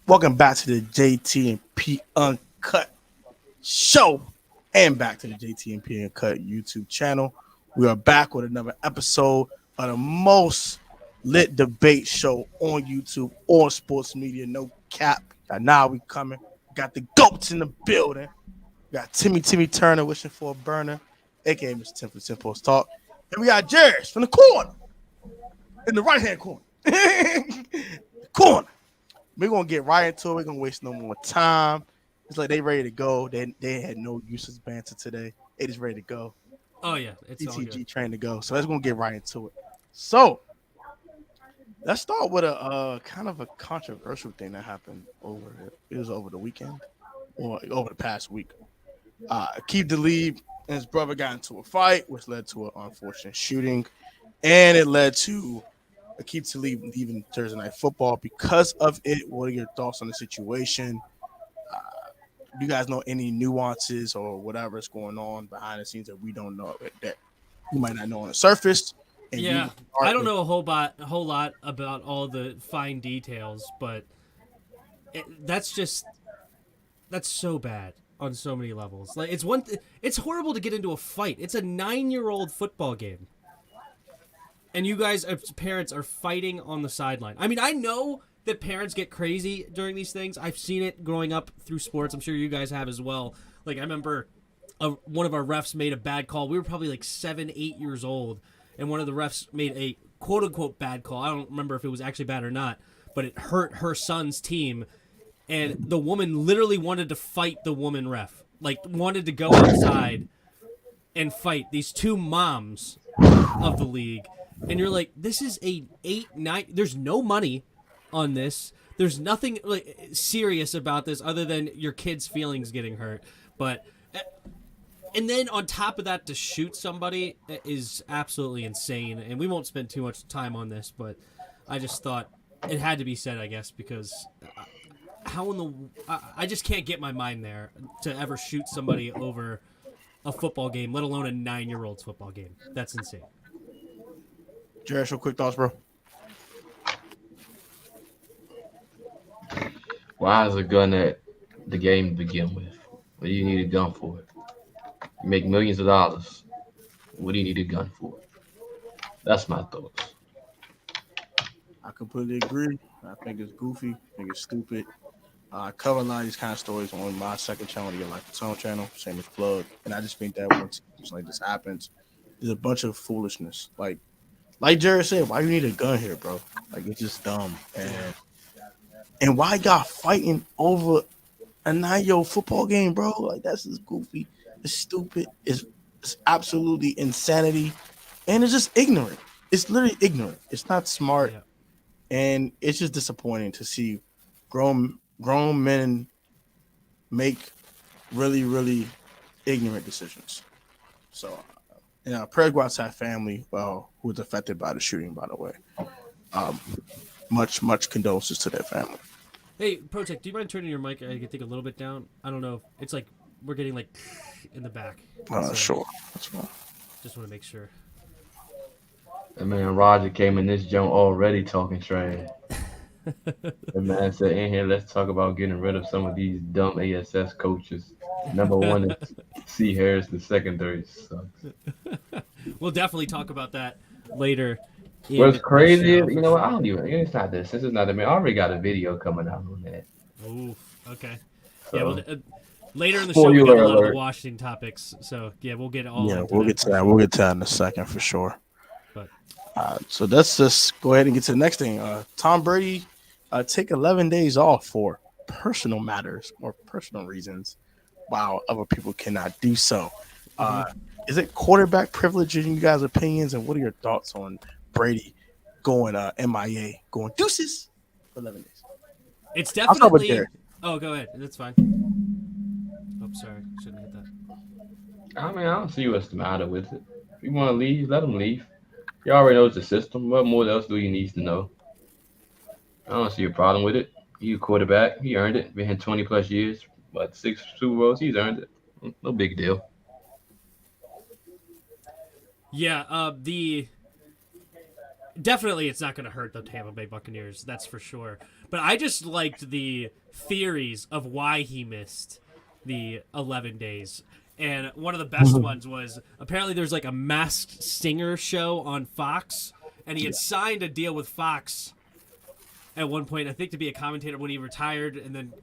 Welcome back to the JT&P UnCut show and back to the JT&P UnCut YouTube channel. We are back with another episode of the most lit debate show on YouTube or sports media. No cap. And now we coming. Got the GOATs in the building. Got Timmy Turner wishing for a burner, aka Mr. Tim from Tim Post Talk. And we got Jeris from the corner. In the right-hand corner. Corner. We're going to get right into it. We're going to waste no more time. It's like they ready to go. They had no useless banter today. They just ready to go. Oh, yeah. It's ETG trained to go. So let's go get right into it. So let's start with a kind of a controversial thing that happened it was over the weekend or over the past week. Keith DeLeeb and his brother got into a fight, which led to an unfortunate shooting. And it led to Keith DeLeeb leaving Thursday Night Football because of it. What are your thoughts on the situation? Do you guys know any nuances or whatever is going on behind the scenes that we don't know, that you might not know on the surface? And yeah, I don't know a whole lot about all the fine details, but that's so bad on so many levels. Like it's horrible to get into a fight. It's a 9-year-old football game. And you guys, as parents, are fighting on the sideline. I mean, I know that parents get crazy during these things. I've seen it growing up through sports. I'm sure you guys have as well. Like, I remember one of our refs made a bad call. We were probably like 7, 8 years old. And one of the refs made a quote-unquote bad call. I don't remember if it was actually bad or not. But it hurt her son's team. And the woman literally wanted to fight the woman ref. Like, wanted to go outside and fight these two moms of the league. And you're like, this is a 8, 9. There's no money on this. There's nothing like serious about this other than your kid's feelings getting hurt. But and then on top of that, to shoot somebody is absolutely insane. And we won't spend too much time on this, but I just thought it had to be said, I guess, because I just can't get my mind there to ever shoot somebody over a football game, let alone a 9-year-old's football game. That's insane. Jeris, real quick thoughts, bro. Why is a gun at the game to begin with? What do you need a gun for? You make millions of dollars. What do you need a gun for? That's my thoughts. I completely agree. I think it's goofy. I think it's stupid. I cover a lot of these kind of stories on my second channel, the Life of Tone channel, same as Plug. And I just think that when something like this happens, there's a bunch of foolishness. Like Jared said, why you need a gun here, bro? Like, it's just dumb. And why y'all fighting over a 9-year-old football game, bro? Like, that's just goofy. It's stupid. It's absolutely insanity. And it's just ignorant. It's literally ignorant. It's not smart. Yeah. And it's just disappointing to see grown men make really, really ignorant decisions. So, prayer go out to that family who was affected by the shooting, by the way. Much condolences to their family. Hey, Protech, do you mind turning your mic? I can take a little bit down. I don't know. It's like we're getting like in the back. Sure. That's fine. Just want to make sure. That man Roger came in this joint already talking trash. The man said, in here, let's talk about getting rid of some of these dumb ASS coaches. Number one is C. Harris, the secondary sucks. We'll definitely talk about that later. What's crazy is, you know what? I don't even. It's not this. This is not. I mean, I already got a video coming out on that. Oh, okay. So, yeah, well, later in the show, we got a lot of the Washington topics. So, yeah, we'll get all. Yeah, we'll get to that. We'll get to that in a second for sure. But so let's just go ahead and get to the next thing. Tom Brady take 11 days off for personal matters or personal reasons, while other people cannot do so. Is it quarterback privilege in you guys' opinions? And what are your thoughts on Brady going MIA, going deuces for 11 days? It's definitely. Oh, go ahead. That's fine. Oh, sorry. Shouldn't hit that. I mean, I don't see what's the matter with it. If you want to leave, let him leave. You already know it's the system. What more else do you need to know? I don't see a problem with it. He's a quarterback. He earned it. Been here 20 plus years. But 6 Super Bowls, he's earned it. No big deal. Yeah, definitely it's not going to hurt the Tampa Bay Buccaneers. That's for sure. But I just liked the theories of why he missed the 11 days. And one of the best ones was apparently there's like a masked singer show on Fox, and he had signed a deal with Fox at one point, I think, to be a commentator when he retired, and then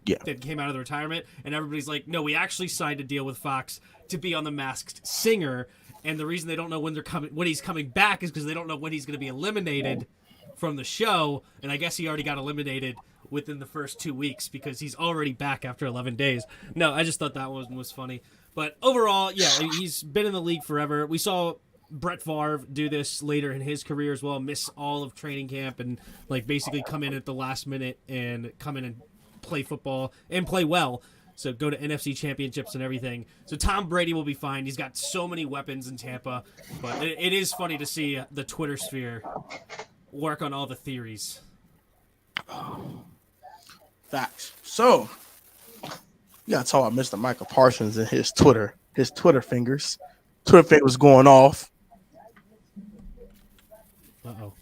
came out of the retirement. And everybody's like, no, we actually signed a deal with Fox to be on the Masked Singer. And the reason they don't know when he's coming back is because they don't know when he's going to be eliminated from the show. And I guess he already got eliminated within the first 2 weeks because he's already back after 11 days. No, I just thought that one was funny. But overall, yeah, he's been in the league forever. We saw Brett Favre do this later in his career as well, miss all of training camp and like basically come in at the last minute and come in and play football and play well. So go to NFC championships and everything. So Tom Brady will be fine. He's got so many weapons in Tampa. But it is funny to see the Twitter sphere work on all the theories. Facts. So you gotta talk about Mr. Michael Parsons and his Twitter fingers. Twitter fingers going off. Uh-oh.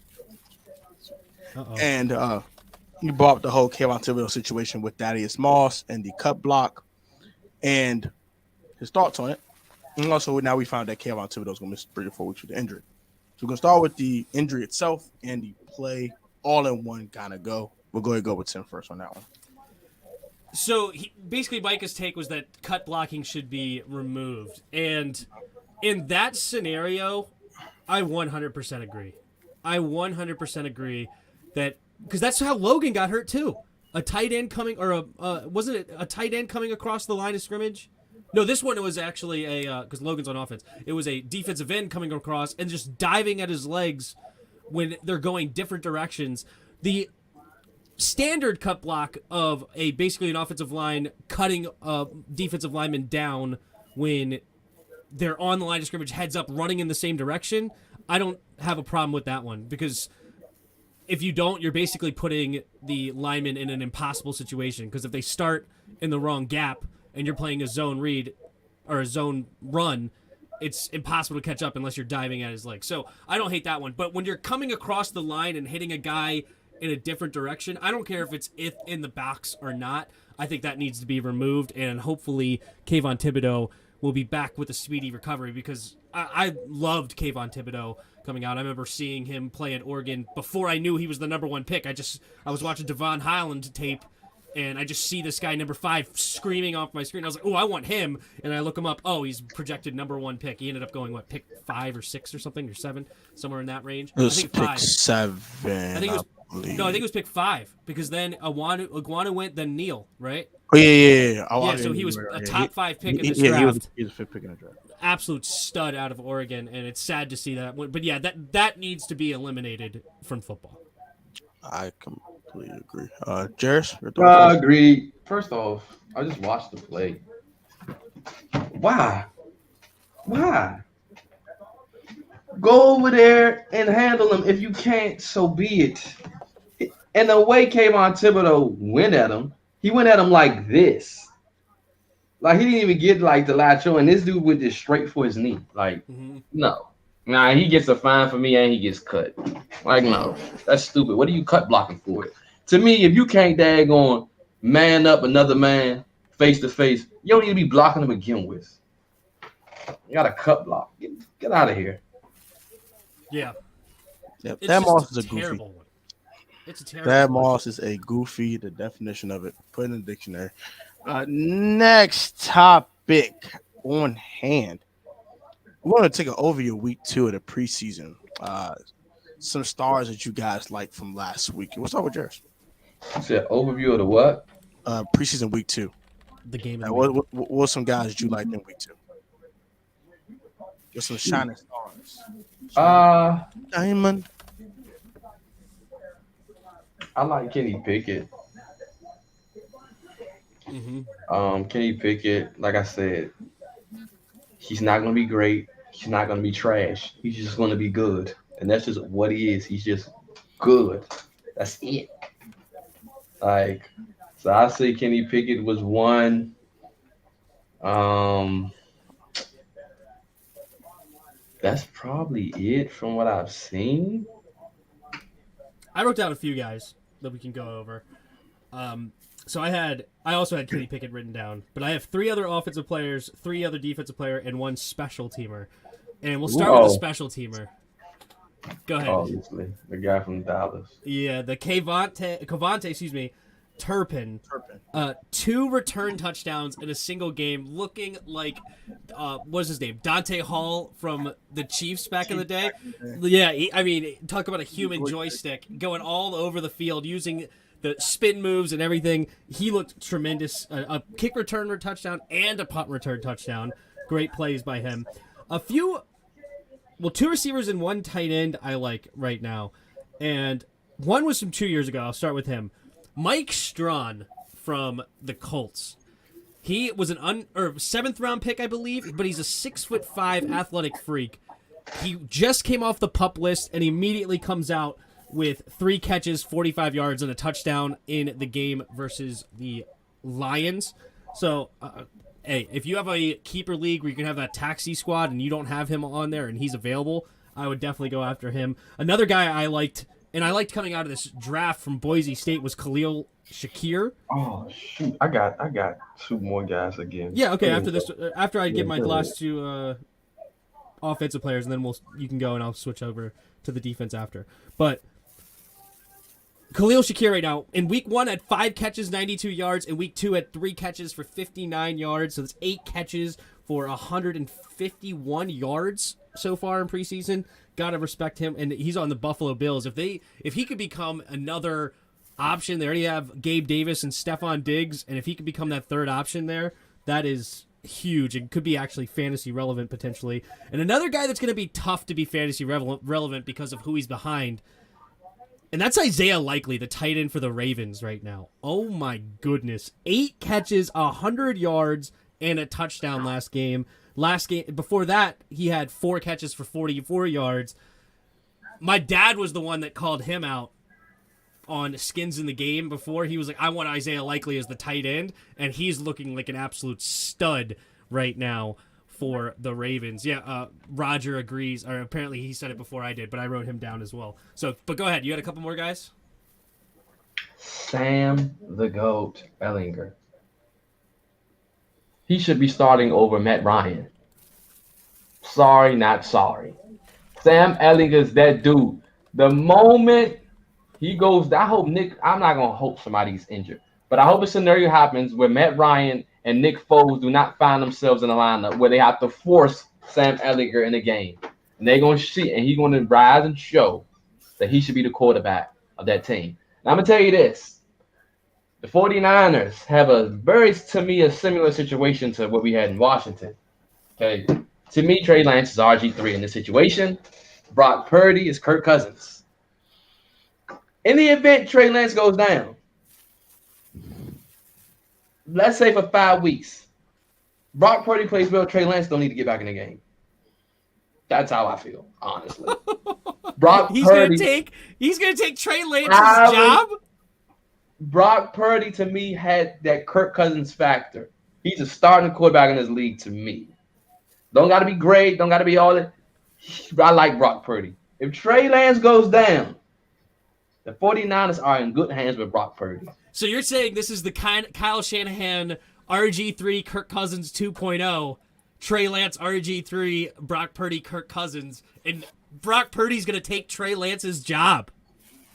And he brought up the whole Kayvon Thibodeau situation with Thaddeus Moss and the cut block and his thoughts on it. And also now we found that Kayvon Thibodeau is going to miss 3 or 4 weeks with the injury. So we're going to start with the injury itself and the play all in one kind of go. We'll go ahead and go with Tim first on that one. So basically Micah's take was that cut blocking should be removed. And in that scenario, I 100% agree. I 100% agree that because that's how Logan got hurt too. A tight end coming, or wasn't it a tight end coming across the line of scrimmage? No, this one it was actually because Logan's on offense. It was a defensive end coming across and just diving at his legs when they're going different directions. The standard cut block of basically an offensive line cutting a defensive lineman down when they're on the line of scrimmage, heads up, running in the same direction. I don't have a problem with that one because if you don't, you're basically putting the lineman in an impossible situation because if they start in the wrong gap and you're playing a zone read or a zone run, it's impossible to catch up unless you're diving at his leg. So I don't hate that one. But when you're coming across the line and hitting a guy in a different direction, I don't care if it's in the box or not. I think that needs to be removed, and hopefully Kayvon Thibodeau will be back with a speedy recovery because I loved Kayvon Thibodeau coming out. I remember seeing him play at Oregon before I knew he was the number 1 pick. I was watching Devon Highland tape, and I just see this guy, number 5, screaming off my screen. I was like, oh, I want him. And I look him up. Oh, he's projected number 1 pick. He ended up going, pick 5 or 6 or something, or 7, somewhere in that range. It was I think pick 5. 7. I think it was pick 5 because then Iguana went, then Neal, right? Oh, yeah. Yeah, so he was a top 5 pick in this draft. He was a 5th pick in the draft. Absolute stud out of Oregon, and it's sad to see that. But yeah, that needs to be eliminated from football. I completely agree. Jeris? I agree. First off, I just watched the play. Why? Go over there and handle him. If you can't, so be it. And the way Kayvon Thibodeau went at him, he went at him like this. Like, he didn't even get, like, the lateral, and this dude went just straight for his knee. Like, no. Nah, he gets a fine for me, and he gets cut. Like, no. That's stupid. What are you cut blocking for? To me, if you can't daggone man up another man face to face, you don't need to be blocking him to begin with. You got a cut block. Get out of here. Yeah. Yep. That Moss is a goofy. One. It's a terrible That Moss is a goofy, the definition of it. Put it in the dictionary. Next topic on hand. We're going to take an overview of week 2 of the preseason. Some stars that you guys like from last week. We'll start with Jeris. You said overview of the what? Preseason week 2. The game. What were some guys that you liked in week 2? Just some shining stars. Diamond. I like Kenny Pickett. Kenny Pickett, like I said, he's not going to be great. He's not going to be trash. He's just going to be good. And that's just what he is. He's just good. That's it. Like, so I say Kenny Pickett was one. That's probably it from what I've seen. I wrote down a few guys that we can go over. So I also had Kenny Pickett written down, but I have 3 other offensive players, 3 other defensive player, and 1 special teamer. And we'll start with the special teamer. Go ahead. Obviously, the guy from Dallas. Yeah, the Cavante, Turpin. 2 return touchdowns in a single game, looking like what's his name? Dante Hall from the Chiefs back in the day. Yeah, talk about a human joystick going all over the field using the spin moves and everything. He looked tremendous. A kick return touchdown and a punt return touchdown. Great plays by him. 2 receivers and 1 tight end I like right now. And one was from 2 years ago. I'll start with him. Mike Strawn from the Colts. He was an 7th round pick, I believe, but he's a 6'5" athletic freak. He just came off the PUP list and immediately comes out with 3 catches, 45 yards, and a touchdown in the game versus the Lions. So, hey, if you have a keeper league where you can have that taxi squad and you don't have him on there and he's available, I would definitely go after him. Another guy I liked, and I liked coming out of this draft from Boise State, was Khalil Shakir. Oh shoot! I got 2 more guys again. Yeah, okay. After I give my last 2 offensive players, and then you can go and I'll switch over to the defense after. But Khalil Shakir right now, in week 1 had 5 catches, 92 yards. In week 2 had 3 catches for 59 yards. So that's 8 catches for 151 yards so far in preseason. Gotta respect him, and he's on the Buffalo Bills. If he could become another option, they already have Gabe Davis and Stephon Diggs, and if he could become that 3rd option there, that is huge and could be actually fantasy relevant potentially. And another guy that's going to be tough to be fantasy relevant because of who he's behind, and that's Isaiah Likely, the tight end for the Ravens right now. Oh my goodness. 8 catches, 100 yards, and a touchdown last game. Before that, he had 4 catches for 44 yards. My dad was the one that called him out on Skins in the Game before. He was like, I want Isaiah Likely as the tight end, and he's looking like an absolute stud right now for the Ravens. Yeah, Roger agrees, or apparently he said it before I did, but I wrote him down as well. So, but go ahead. You had a couple more guys? Sam the Goat Ellinger. He should be starting over Matt Ryan. Sorry, not sorry. Sam Ellinger's that dude. The moment he goes, I'm not going to hope somebody's injured, but I hope a scenario happens where Matt Ryan and Nick Foles do not find themselves in a lineup where they have to force Sam Ellinger in the game. And they're going to see, and he's going to rise and show that he should be the quarterback of that team. Now, I'm going to tell you this. The 49ers have a similar situation to what we had in Washington. Okay. To me, Trey Lance is RG3 in this situation. Brock Purdy is Kirk Cousins. In the event Trey Lance goes down, let's say for 5 weeks, Brock Purdy plays well, Trey Lance don't need to get back in the game. That's how I feel, honestly. He's gonna take Trey Lance's job. Brock Purdy, to me, had that Kirk Cousins factor. He's a starting quarterback in this league to me. Don't got to be great. Don't got to be all that. I like Brock Purdy. If Trey Lance goes down, the 49ers are in good hands with Brock Purdy. So you're saying this is the Kyle Shanahan RG3 Kirk Cousins 2.0, Trey Lance RG3, Brock Purdy Kirk Cousins, and Brock Purdy's going to take Trey Lance's job.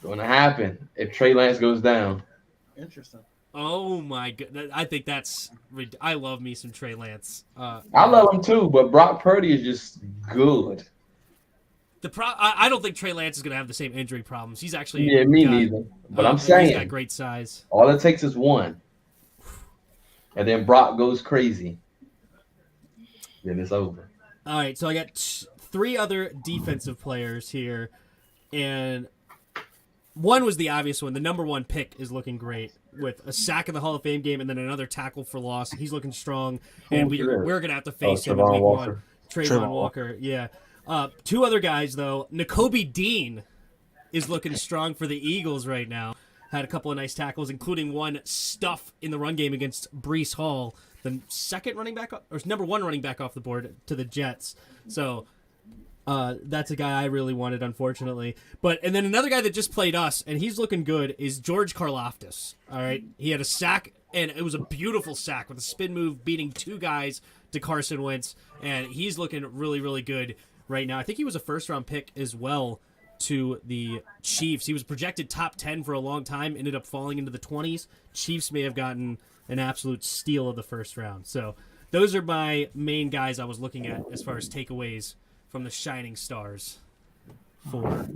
Going to happen if Trey Lance goes down. Interesting. Oh my god! I think I love me some Trey Lance. I love him too, but Brock Purdy is just good. I don't think Trey Lance is going to have the same injury problems. He's actually neither. But I'm saying he's got great size. All it takes is one, and then Brock goes crazy. Then it's over. All right, so I got 3 other defensive players here, and one was the obvious one. The number 1 pick is looking great with a sack in the Hall of Fame game and then another tackle for loss. He's looking strong, and we're going to have to face him in week 1. Trayvon Walker, yeah. 2 other guys, though. Nakobe Dean is looking strong for the Eagles right now. Had a couple of nice tackles, including one stuff in the run game against Breece Hall, the second running back, or number 1 running back off the board to the Jets. So That's a guy I really wanted, unfortunately. And then another guy that just played us, and he's looking good, is George Karlaftis. All right, he had a sack, and it was a beautiful sack with a spin move, beating 2 guys to Carson Wentz, and he's looking really, really good right now. I think he was a first-round pick as well to the Chiefs. He was projected top 10 for a long time, ended up falling into the 20s. Chiefs may have gotten an absolute steal of the first round. So those are my main guys I was looking at as far as takeaways from the Shining Stars for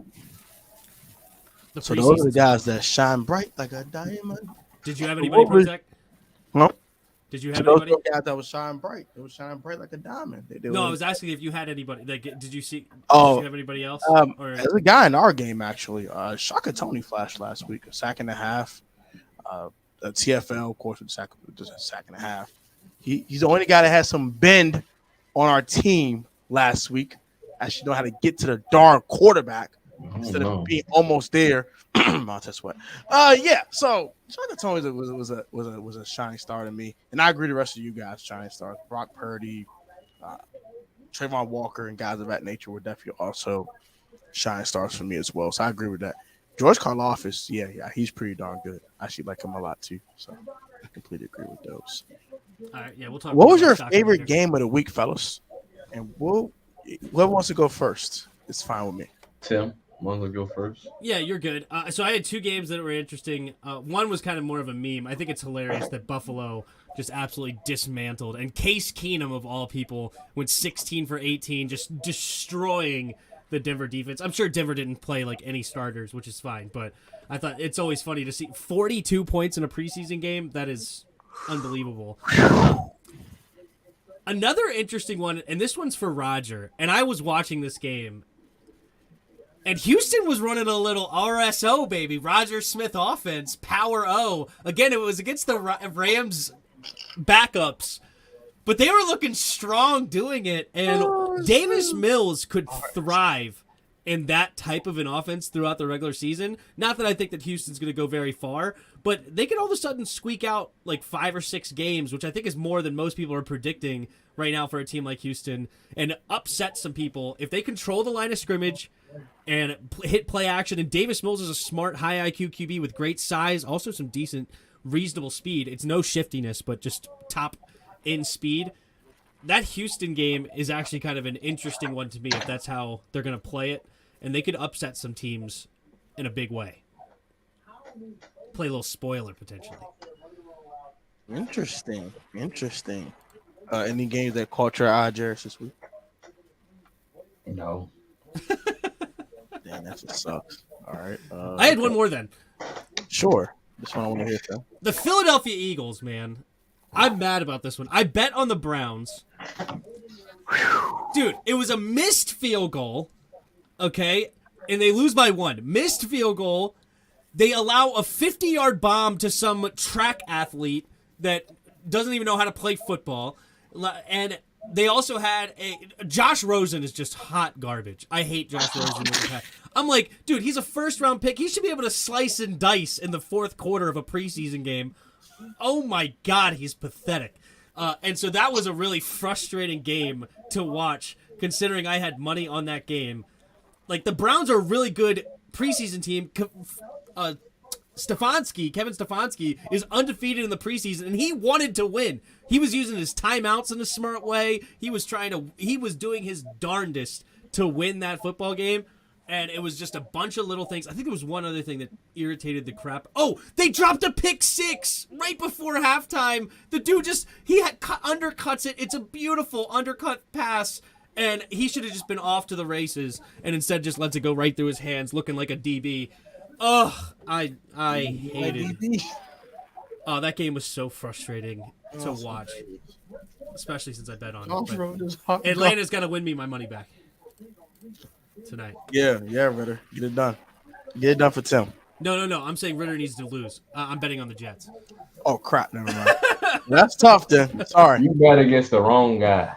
the So preseason. those are the guys that shine bright like a diamond. Did you have anybody, Protech? No. Did you So have those anybody? are the guys that was shining bright. They were shining bright like a diamond. No, I was asking if you had anybody. Like, did you Oh, have anybody else? Or there's a guy in our game actually. Shaka Tony flashed last week, a sack and a half. The TFL, of course, with just a sack and a half. He's the only guy that has some bend on our team last week. Actually know how to get to the darn quarterback instead of being almost there. Montez Sweat. Yeah. So Shaka Tony was a shining star to me, and I agree the rest of you guys shining stars. Brock Purdy, Trayvon Walker, and guys of that nature were definitely also shining stars for me as well. So I agree with that. George Karlaftis, yeah, he's pretty darn good. I actually like him a lot too. So I completely agree with those. all right, yeah, we'll talk. What was about your Shaka favorite later. game of the week, fellas? And whoever wants to go first, it's fine with me. Tim, want to go first? Yeah, you're good. So I had 2 games that were interesting. One was kind of more of a meme. I think it's hilarious that Buffalo just absolutely dismantled. And Case Keenum, of all people, went 16 for 18, just destroying the Denver defense. I'm sure Denver didn't play like any starters, which is fine. But I thought it's always funny to see 42 points in a preseason game. That is unbelievable. Another interesting one, and this one's for Roger. And I was watching this game. And Houston was running a little RSO, baby. Roger Smith offense, power O. Again, it was against the Rams backups. But they were looking strong doing it. And Davis Mills could thrive in that type of an offense throughout the regular season. Not that I think that Houston's going to go very far, but they could all of a sudden squeak out like 5 or 6 games, which I think is more than most people are predicting right now for a team like Houston, and upset some people. If they control the line of scrimmage and hit play action, and Davis Mills is a smart, high IQ QB with great size, also some decent, reasonable speed. It's no shiftiness, but just top in speed. That Houston game is actually kind of an interesting one to me if that's how they're going to play it, and they could upset some teams in a big way. Play a little spoiler, potentially. Interesting. Any games that caught your eye, Jeris, this week? No. Damn, that just sucks. All right. I had one more then. Sure. This one I want to hear, Phil. The Philadelphia Eagles, man. I'm mad about this one. I bet on the Browns. Dude, it was a missed field goal, okay? And they lose by 1. Missed field goal. They allow a 50-yard bomb to some track athlete that doesn't even know how to play football. And they also had Josh Rosen is just hot garbage. I hate Josh Rosen. I'm like, dude, he's a first-round pick. He should be able to slice and dice in the 4th quarter of a preseason game. Oh, my God, he's pathetic. And so that was a really frustrating game to watch, considering I had money on that game. Like, the Browns are a really good preseason team. Kevin Stefanski is undefeated in the preseason, and he wanted to win. He was using his timeouts in a smart way. He was doing his darndest to win that football game, and it was just a bunch of little things. I think there was one other thing that irritated the crap. Oh, they dropped a pick 6 right before halftime. The dude undercuts it. It's a beautiful undercut pass. And he should have just been off to the races, and instead just lets it go right through his hands, looking like a DB. Ugh, I hated it. Oh, that game was so frustrating to watch, especially since I bet on it. But Atlanta's got to win me my money back tonight. Yeah, Ritter. Get it done. Get it done for Tim. No. I'm saying Ritter needs to lose. I'm betting on the Jets. Oh, crap. Never mind. That's tough, then. Sorry. You bet against the wrong guy.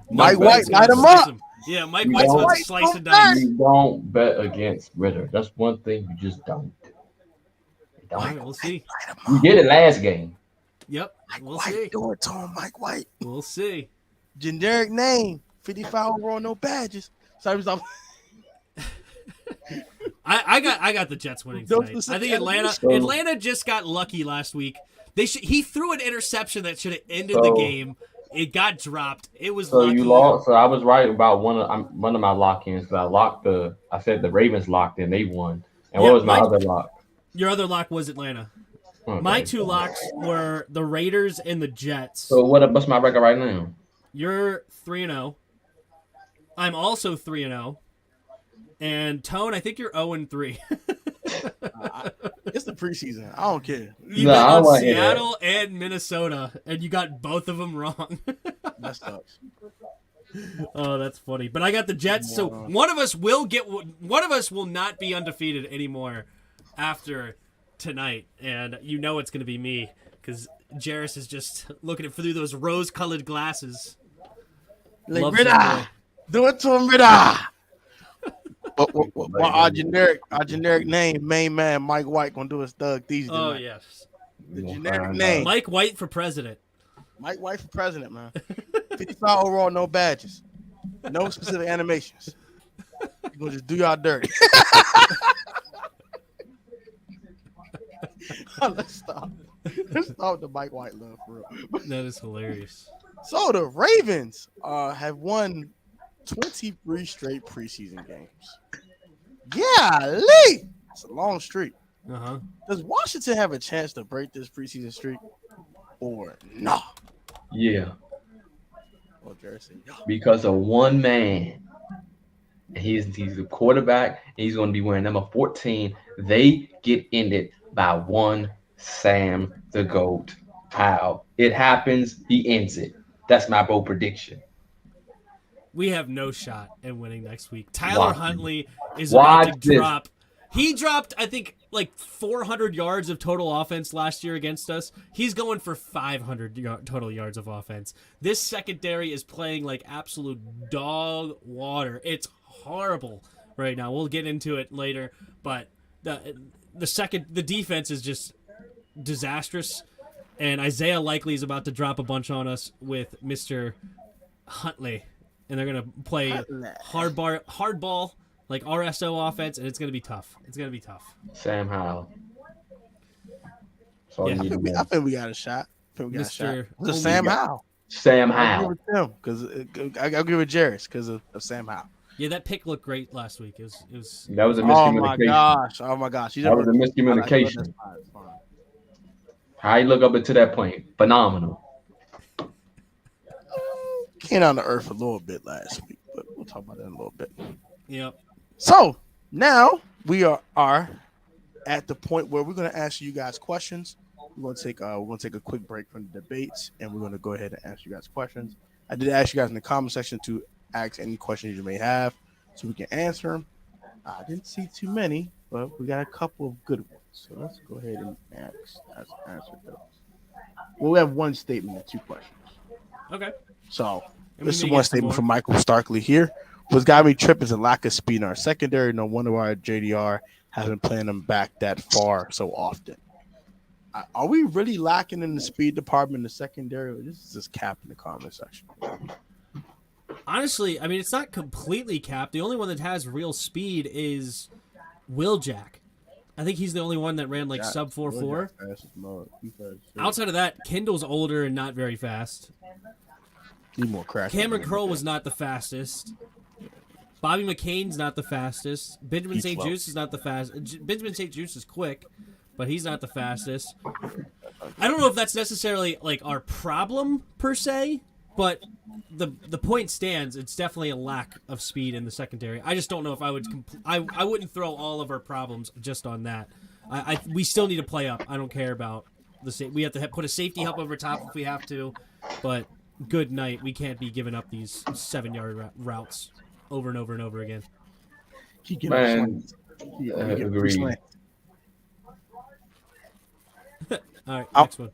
Mike White, light him up. Yeah, Mike White's about to slice and dice. You don't bet against Ritter. That's one thing you just don't do. All right, we'll see. You did it last game. Yep, we'll White, see. do it to him, Mike White. We'll see. Generic name. 55 overall, no badges. So I was like, I got the Jets winning No tonight. I specific think So- Atlanta just got lucky last week. He threw an interception that should have ended the game. It got dropped. It was So lucky. you lost. So I was right about one of my lock-ins. I said the Ravens locked in. They won. And Yeah, what was my other lock? Your other lock was Atlanta. Okay. My two locks were the Raiders and the Jets. So what's my record right now? You're 3-0. I'm also 3-0. And Tone, I think you're 0-3. it's the preseason. I don't care. You bet on Seattle and Minnesota, and you got both of them wrong. That sucks. Oh, that's funny. But I got the Jets, so one of us will not be undefeated anymore after tonight, and you know it's going to be me because Jeris is just looking through those rose-colored glasses. Like, Rida, do it to him, Rida. What our generic name, main man Mike White gonna do his Thug These. Oh yes, the generic name, Mike White for president. Mike White for president, man. 55 overall, no badges, no specific animations. You're gonna just do y'all dirty. Let's stop the Mike White love for real. That is hilarious. So the Ravens have won 23 straight preseason games. Yeah, Lee. It's a long streak. Uh-huh. Does Washington have a chance to break this preseason streak or no? Yeah. Well, Jersey. Because of one man. And he's the quarterback, and he's going to be wearing number 14. They get ended by one Sam the GOAT. How it happens, he ends it. That's my bold prediction. We have no shot at winning next week. Tyler Huntley is Watch about to drop. He dropped, I think, like 400 yards of total offense last year against us. He's going for 500 total yards of offense. This secondary is playing like absolute dog water. It's horrible right now. We'll get into it later, but the defense is just disastrous, and Isaiah likely is about to drop a bunch on us with Mr. Huntley. And they're going to play hard ball, like RSO offense, and it's going to be tough. It's going to be tough. Sam Howell. Yeah, I think we got a shot. Sam Howell. Sam Howell. Because I'll give it Jeris because of Sam Howell. Yeah, that pick looked great last week. It was. That was a miscommunication. Oh my gosh. That was a miscommunication. How you look up into that point? Phenomenal. Came on the earth a little bit last week, but we'll talk about that in a little bit. Yep. So now we are at the point where we're going to ask you guys questions. We're going to take a quick break from the debates, and we're going to go ahead and ask you guys questions. I did ask you guys in the comment section to ask any questions you may have, so we can answer them. I didn't see too many, but we got a couple of good ones. So let's go ahead and answer those. Well, we have one statement and two questions. Okay. So this is one statement from Michael Starkley here. What's got me tripping is a lack of speed in our secondary. No wonder why JDR hasn't playing them back that far so often. Are we really lacking in the speed department in the secondary? Or this is just capped in the comment section. Honestly, I mean, it's not completely capped. The only one that has real speed is Will Jack. I think he's the only one that ran like sub 4.4. Outside of that, Kendall's older and not very fast. Need more crack. Cameron Curl was not the fastest. Bobby McCain's not the fastest. Benjamin St. Juste is not the fastest. Benjamin St. Juste is quick, but he's not the fastest. I don't know if that's necessarily like our problem per se, but the point stands. It's definitely a lack of speed in the secondary. I just don't know if I would. I wouldn't throw all of our problems just on that. We still need to play up. I don't care about we have to put a safety help over top if we have to, but. Good night. We can't be giving up these 7-yard routes over and over and over again. Man, agree. All right, next one.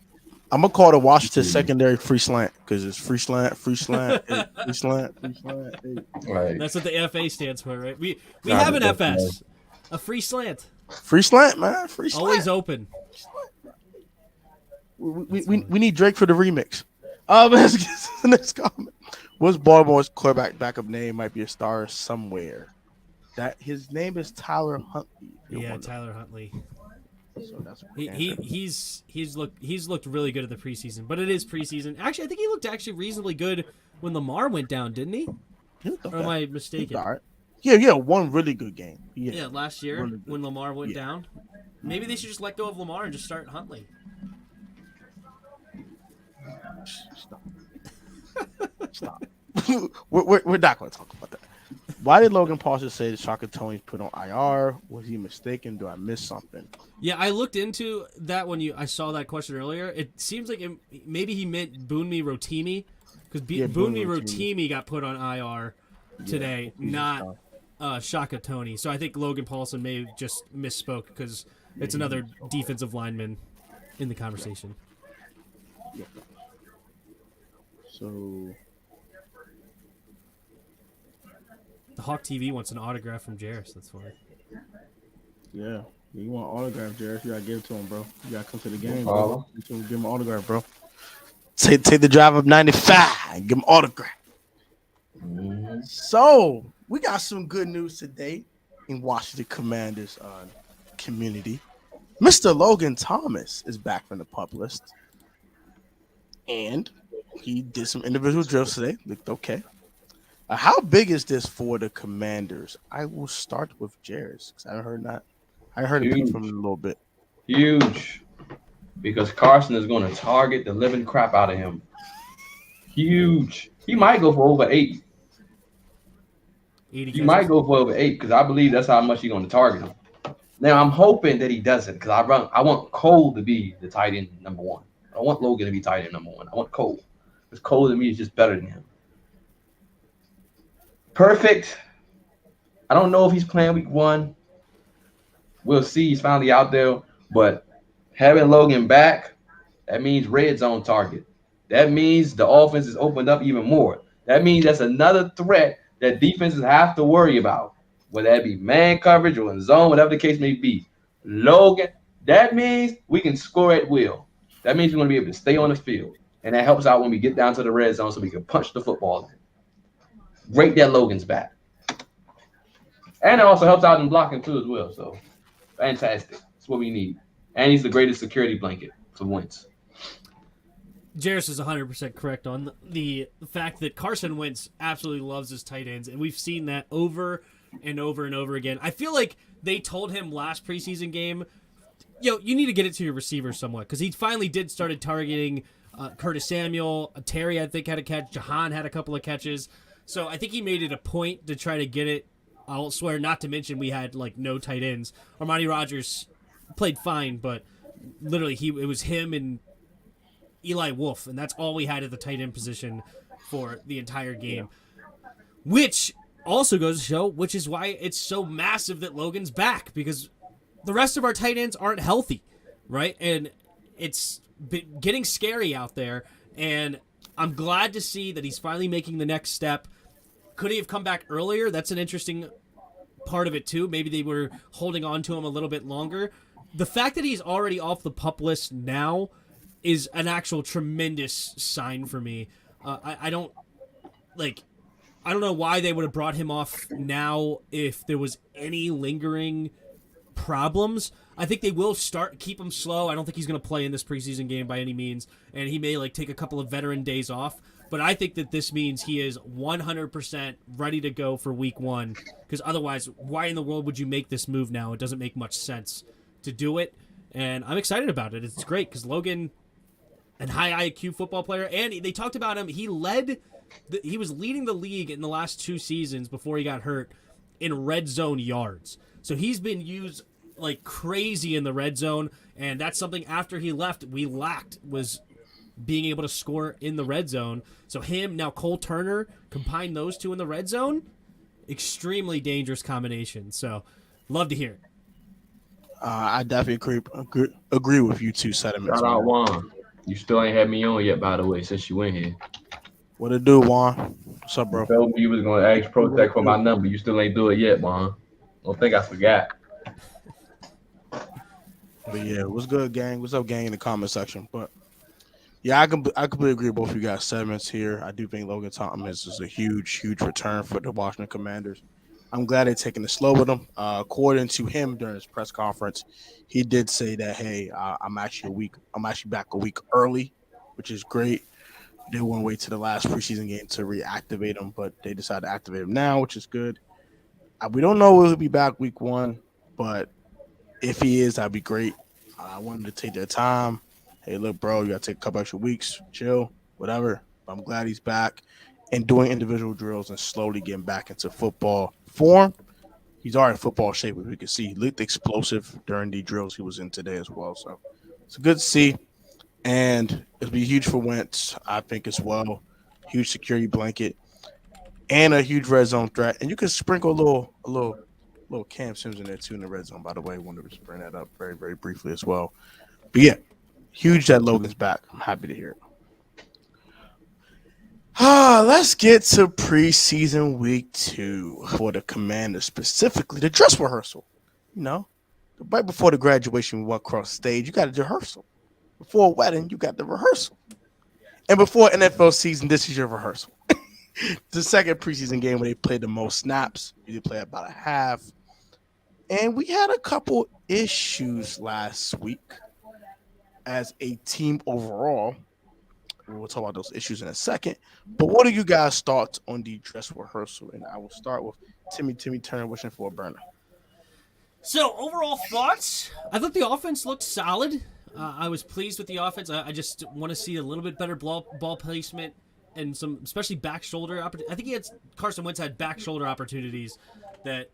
I'm gonna call the Washington secondary free slant because it's free slant, free slant, hey, free slant, free slant. Hey. Right. That's what the FA stands for, right? We have an FS, a free slant. Free slant, man. Free slant. Always open. We need Drake for the remix. Let's get to the next comment. What's Baltimore's quarterback backup name? Might be a star somewhere. That his name is Tyler Huntley. Yeah, Tyler Huntley. So that's a he's looked really good at the preseason, but it is preseason. Actually, I think he looked really good when Lamar went down, didn't he? Or am I mistaken? All right. Yeah, one really good game. Yeah, last year really when Lamar went down. Maybe they should just let go of Lamar and just start Huntley. Stop. We're not going to talk about that. Why did Logan Paulson say that Shaka Tony's put on IR? Was he mistaken? Do I miss something? Yeah, I looked into that when I saw that question earlier. It seems like maybe he meant Boonmi Rotimi because Boonmi Rotimi got put on IR today, not Shaka Tony. So I think Logan Paulson may have just misspoke because it's another defensive lineman in the conversation. Yeah. So the Hawk TV wants an autograph from Jeris. That's funny. Yeah. You want an autograph, Jeris? You gotta give it to him, bro. You gotta come to the game, bro. Give him an autograph, bro. Take the drive up 95 and give him an autograph. Mm-hmm. So we got some good news today in Washington Commanders community. Mr. Logan Thomas is back from the PUP list. And he did some individual drills today. Looked okay. How big is this for the Commanders? I will start with Jeris because I heard it from him a little bit. Huge. Because Carson is going to target the living crap out of him. Huge. He might go for over 80. He might go for over 8 because I believe that's how much he's going to target him. Now, I'm hoping that he doesn't because I want Cole to be the tight end number 1. I don't want Logan to be tight end number 1. I want Cole. Because Cole to me is just better than him. Perfect. I don't know if he's playing week 1. We'll see. He's finally out there. But having Logan back, that means red zone target. That means the offense is opened up even more. That means that's another threat that defenses have to worry about, whether that be man coverage or in zone, whatever the case may be. Logan, that means we can score at will. That means we're going to be able to stay on the field. And that helps out when we get down to the red zone so we can punch the football in. Great that Logan's back. And it also helps out in blocking too as well. So, fantastic. That's what we need. And he's the greatest security blanket for Wentz. Jeris is 100% correct on the fact that Carson Wentz absolutely loves his tight ends, and we've seen that over and over and over again. I feel like they told him last preseason game, you need to get it to your receivers somewhat, because he finally did started targeting Curtis Samuel. Terry, I think, had a catch. Jahan had a couple of catches. So I think he made it a point to try to get it elsewhere, not to mention we had no tight ends. Armani Rogers played fine, but literally it was him and Eli Wolf, and that's all we had at the tight end position for the entire game. Which also goes to show, which is why it's so massive that Logan's back, because the rest of our tight ends aren't healthy, right? And it's getting scary out there, and I'm glad to see that he's finally making the next step. Could he have come back earlier? That's an interesting part of it, too. Maybe they were holding on to him a little bit longer. The fact that he's already off the PUP list now is an actual tremendous sign for me. I don't know why they would have brought him off now if there was any lingering problems. I think they will keep him slow. I don't think he's going to play in this preseason game by any means, and he may take a couple of veteran days off. But I think that this means he is 100% ready to go for week 1, because otherwise, why in the world would you make this move now? It doesn't make much sense to do it, and I'm excited about it. It's great because Logan, a high IQ football player, and they talked about him. He was leading the league in the last 2 seasons before he got hurt in red zone yards. So he's been used like crazy in the red zone, and that's something after he left we lacked, was being able to score in the red zone. So him, now Cole Turner, combine those two in the red zone, extremely dangerous combination. So love to hear it. I definitely agree with you two sentiments. Shout out Juan. You still ain't had me on yet, by the way, since you went here. What it do, Juan? What's up, bro? You told me you was going to ask Protech for my number. You still ain't do it yet, Juan. Don't think I forgot. But yeah, what's good, gang? What's up, gang, in the comment section? But Yeah, I completely agree with both of you guys' sentiments here. I do think Logan Thomas is a huge return for the Washington Commanders. I'm glad they're taking it slow with him. According to him during his press conference, he did say that, "Hey, I'm actually back a week early, which is great." They want to wait to the last preseason game to reactivate him, but they decided to activate him now, which is good. We don't know if he'll be back week one, but if he is, that'd be great. I want him to take their time. Hey, look, bro, you got to take a couple extra weeks, chill, whatever. But I'm glad he's back and doing individual drills and slowly getting back into football form. He's already in football shape, as we can see. He looked explosive during the drills he was in today as well. So it's good to see. And it'll be huge for Wentz, I think, as well. Huge security blanket and a huge red zone threat. And you can sprinkle a little Cam Sims in there too in the red zone, by the way. I wanted to bring that up very briefly as well. But yeah, huge that Logan's back. I'm happy to hear it. Let's get to preseason week 2 for the Commanders, specifically the dress rehearsal. You know, right before the graduation, we walk across stage. You got a rehearsal. Before a wedding, you got the rehearsal. And before NFL season, this is your rehearsal. The second preseason game where they played the most snaps. You play about a half. And we had a couple issues last week as a team overall. We'll talk about those issues in a second. But what are you guys' thoughts on the dress rehearsal? And I will start with Timmy Turner wishing for a burner. So, overall thoughts? I thought the offense looked solid. I was pleased with the offense. I just want to see a little bit better ball placement and some, especially back shoulder opportunities. I think Carson Wentz had back shoulder opportunities that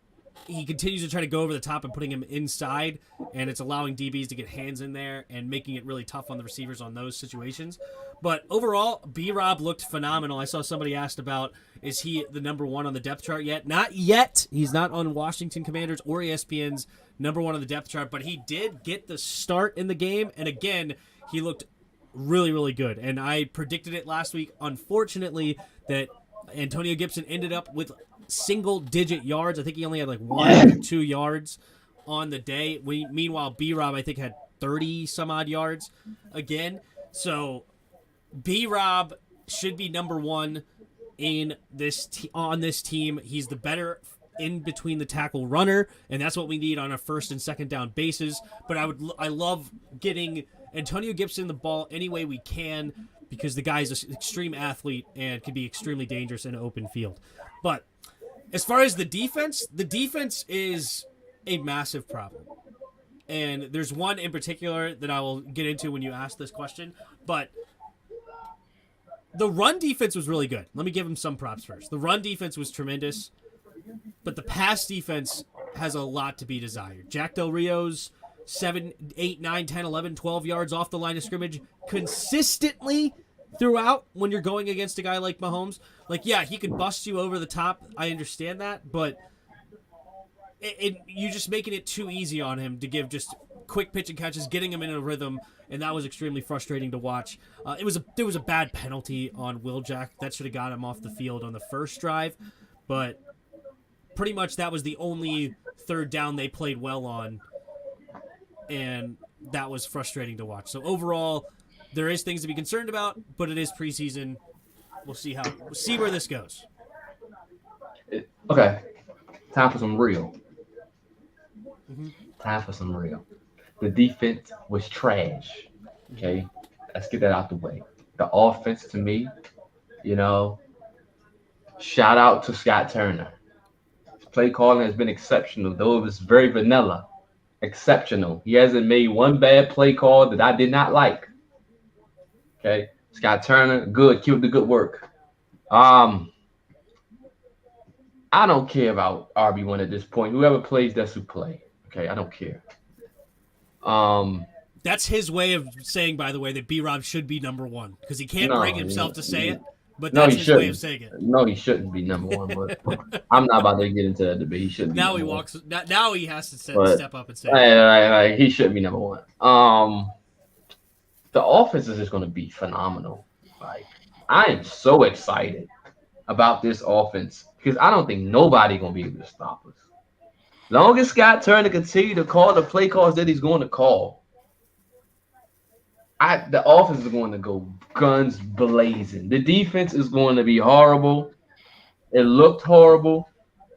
he continues to try to go over the top and putting him inside, and it's allowing DBs to get hands in there and making it really tough on the receivers on those situations. But overall, B-Rob looked phenomenal. I saw somebody asked about, is he the number one on the depth chart yet? Not yet. He's not on Washington Commanders or ESPN's number one on the depth chart, but he did get the start in the game, and again, he looked really good. And I predicted it last week, unfortunately, that Antonio Gibson ended up with single-digit yards. I think he only had like 1 or 2 yards on the day. Meanwhile, B-Rob, I think, had 30-some-odd yards again. So B-Rob should be number one in on this team. He's the better in between the tackle runner, and that's what we need on a first and second down basis. But I love getting Antonio Gibson the ball any way we can, because the guy's an extreme athlete and can be extremely dangerous in an open field. But as far as the defense is a massive problem. And there's one in particular that I will get into when you ask this question. But the run defense was really good. Let me give him some props first. The run defense was tremendous, but the pass defense has a lot to be desired. Jack Del Rio's 7, 8, 9, 10, 11, 12 yards off the line of scrimmage consistently throughout when you're going against a guy like Mahomes. Like, yeah, he could bust you over the top. I understand that, but you're just making it too easy on him to give just quick pitch and catches, getting him in a rhythm, and that was extremely frustrating to watch. There was a bad penalty on Will Jack that should have got him off the field on the first drive, but pretty much that was the only third down they played well on, and that was frustrating to watch. So overall, there is things to be concerned about, but it is preseason. We'll see where this goes. Okay, time for some real. Mm-hmm. Time for some real. The defense was trash. Okay, let's get that out the way. The offense, to me, shout out to Scott Turner. His play calling has been exceptional, though it was very vanilla. Exceptional. He hasn't made one bad play call that I did not like. Okay, Scott Turner, good. Keep up the good work. I don't care about RB1 at this point. Whoever plays, that's who play. Okay, I don't care. That's his way of saying, by the way, that B-Rob should be number one, because he can't bring himself to say it, but that's his way of saying it. No, he shouldn't be number one. But I'm not about to get into that debate. He shouldn't. Now be he walks. Now he has to step up and say it. He shouldn't be number one. The offense is just going to be phenomenal. Like, I am so excited about this offense because I don't think nobody going to be able to stop us. Long as Scott Turner continue to call the play calls that he's going to call, The offense is going to go guns blazing. The defense is going to be horrible. It looked horrible.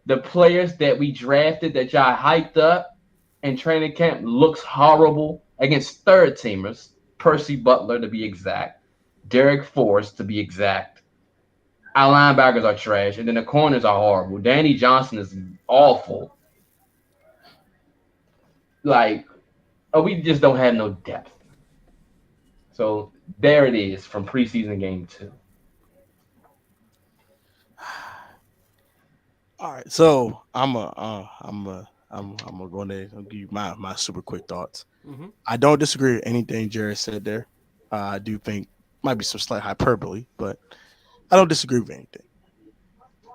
The players that we drafted that y'all hyped up in training camp looks horrible against third teamers. Percy Butler to be exact. Derek Forrest to be exact. Our linebackers are trash, and then the corners are horrible. Danny Johnson is awful. Like, we just don't have no depth. So there it is from preseason game 2. All right, so I'm gonna go there and give you my super quick thoughts. Mm-hmm. I don't disagree with anything Jeris said there. I do think might be some slight hyperbole, but I don't disagree with anything.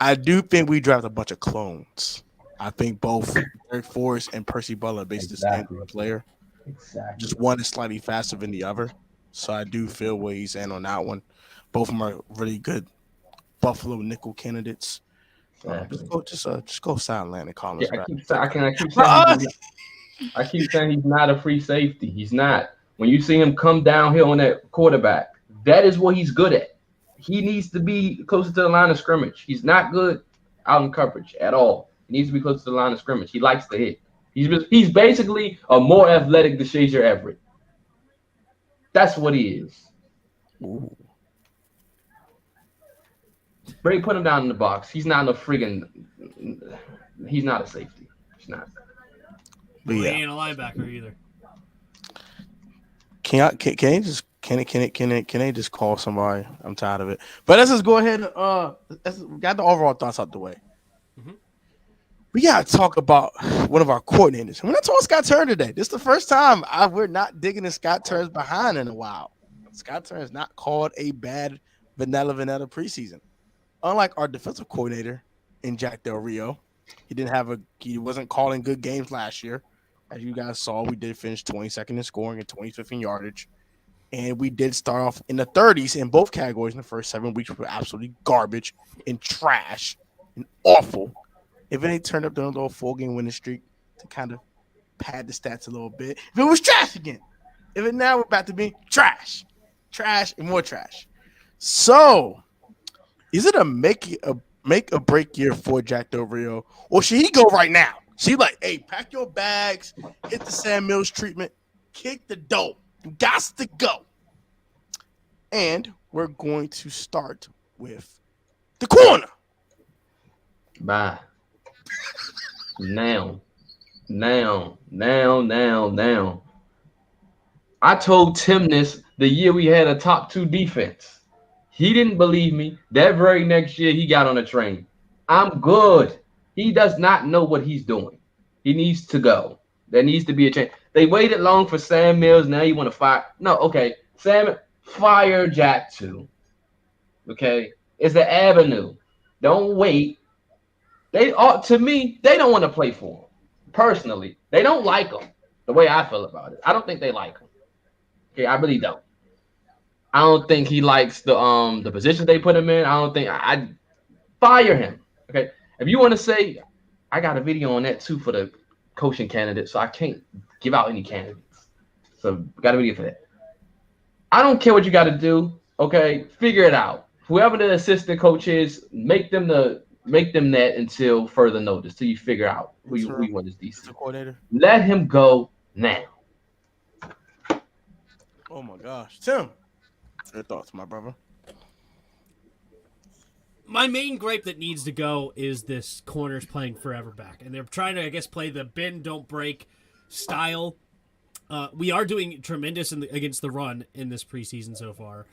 I do think we draft a bunch of clones. I think both Derek Forrest and Percy Butler are basically the same player. Exactly. Just one is slightly faster than the other. So I do feel where he's in on that one. Both of them are really good Buffalo nickel candidates. Exactly. Just go silent and call us I back. keep saying he's not a free safety. He's not. When you see him come downhill on that quarterback, that is what he's good at. He needs to be closer to the line of scrimmage. He's not good out in coverage at all. He needs to be close to the line of scrimmage. He likes to hit. He's basically a more athletic DeShazier Everett. That's what he is. Ooh. Brady, put him down in the box. He's not a friggin'. He's not a safety. He's not. But He yeah. ain't a linebacker either. Can they just call somebody? I'm tired of it. But let's just go ahead and got the overall thoughts out the way. Mm-hmm. We gotta talk about one of our coordinators. We're not talking Scott Turner today. This is the first time we're not digging in Scott Turner's behind in a while. Scott Turner is not called a bad vanilla preseason. Unlike our defensive coordinator in Jack Del Rio, he wasn't calling good games last year. As you guys saw, we did finish 22nd in scoring and 25th in yardage. And we did start off in the 30s in both categories in the first 7 weeks, which were absolutely garbage and trash and awful. If it ain't turned up to a little 4-game winning streak to kind of pad the stats a little bit, if it was trash again, if it now we're back to being trash and more trash. So, is it a make or break year for Jack Del Rio, or should he go right now? She like, hey, pack your bags, hit the Sam Mills treatment, kick the dope. You got to go. And we're going to start with the corner. Bye. Now. I told Tim this the year we had a top 2 defense. He didn't believe me. That very next year, he got on a train. I'm good. He does not know what he's doing. He needs to go. There needs to be a change. They waited long for Sam Mills. Now you want to fire? No, okay. Fire Jack too. Okay, it's the avenue. Don't wait. To me, they don't want to play for him. Personally, they don't like him. The way I feel about it, I don't think they like him. Okay, I really don't. I don't think he likes the position they put him in. I don't think I fire him. Okay, if you want to say, I got a video on that too for the coaching candidate, so I can't give out any candidates. So got a video for that. I don't care what you got to do. Okay, figure it out. Whoever the assistant coach is, make them that until further notice, till you figure out who you want as DC. Coordinator. Let him go now. Oh my gosh, Tim, your thoughts, my brother? My main gripe that needs to go is this corners playing forever back, and they're trying to, I guess, play the bend don't break style. We are doing tremendous against the run in this preseason so far.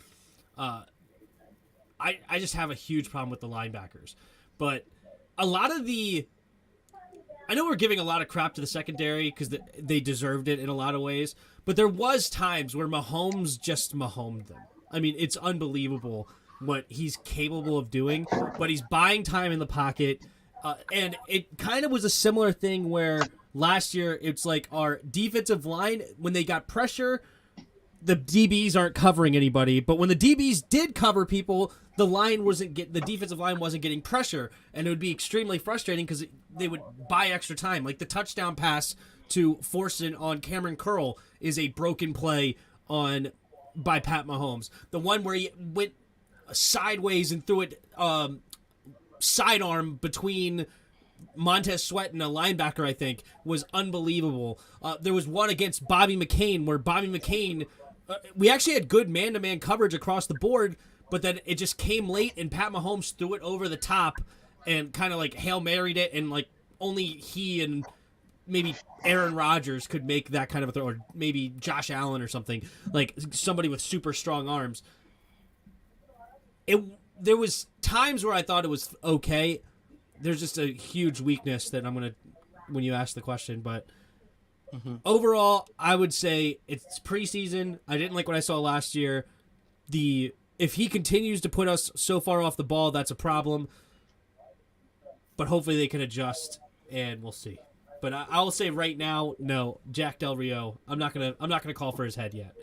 I just have a huge problem with the linebackers. But a lot of I know we're giving a lot of crap to the secondary because they deserved it in a lot of ways, but there was times where Mahomes just Mahomed them. I mean, it's unbelievable what he's capable of doing, but he's buying time in the pocket. And it kind of was a similar thing where last year it's like our defensive line, when they got pressure, the DBs aren't covering anybody, but when the DBs did cover people, the defensive line wasn't getting pressure, and it would be extremely frustrating because they would buy extra time. Like the touchdown pass to Forson on Cameron Curl is a broken play on by Pat Mahomes. The one where he went sideways and threw it sidearm between Montez Sweat and a linebacker, I think, was unbelievable. There was one against Bobby McCain where Bobby McCain, we actually had good man-to-man coverage across the board, but then it just came late and Pat Mahomes threw it over the top and kind of like Hail Married it, and like only he and maybe Aaron Rodgers could make that kind of a throw, or maybe Josh Allen or something, like somebody with super strong arms. There was times where I thought it was okay. There's just a huge weakness that I'm going to, when you ask the question, but overall, I would say it's preseason. I didn't like what I saw last year. If he continues to put us so far off the ball, that's a problem, but hopefully they can adjust and we'll see. But I will say right now, no, Jack Del Rio, I'm not gonna call for his head yet.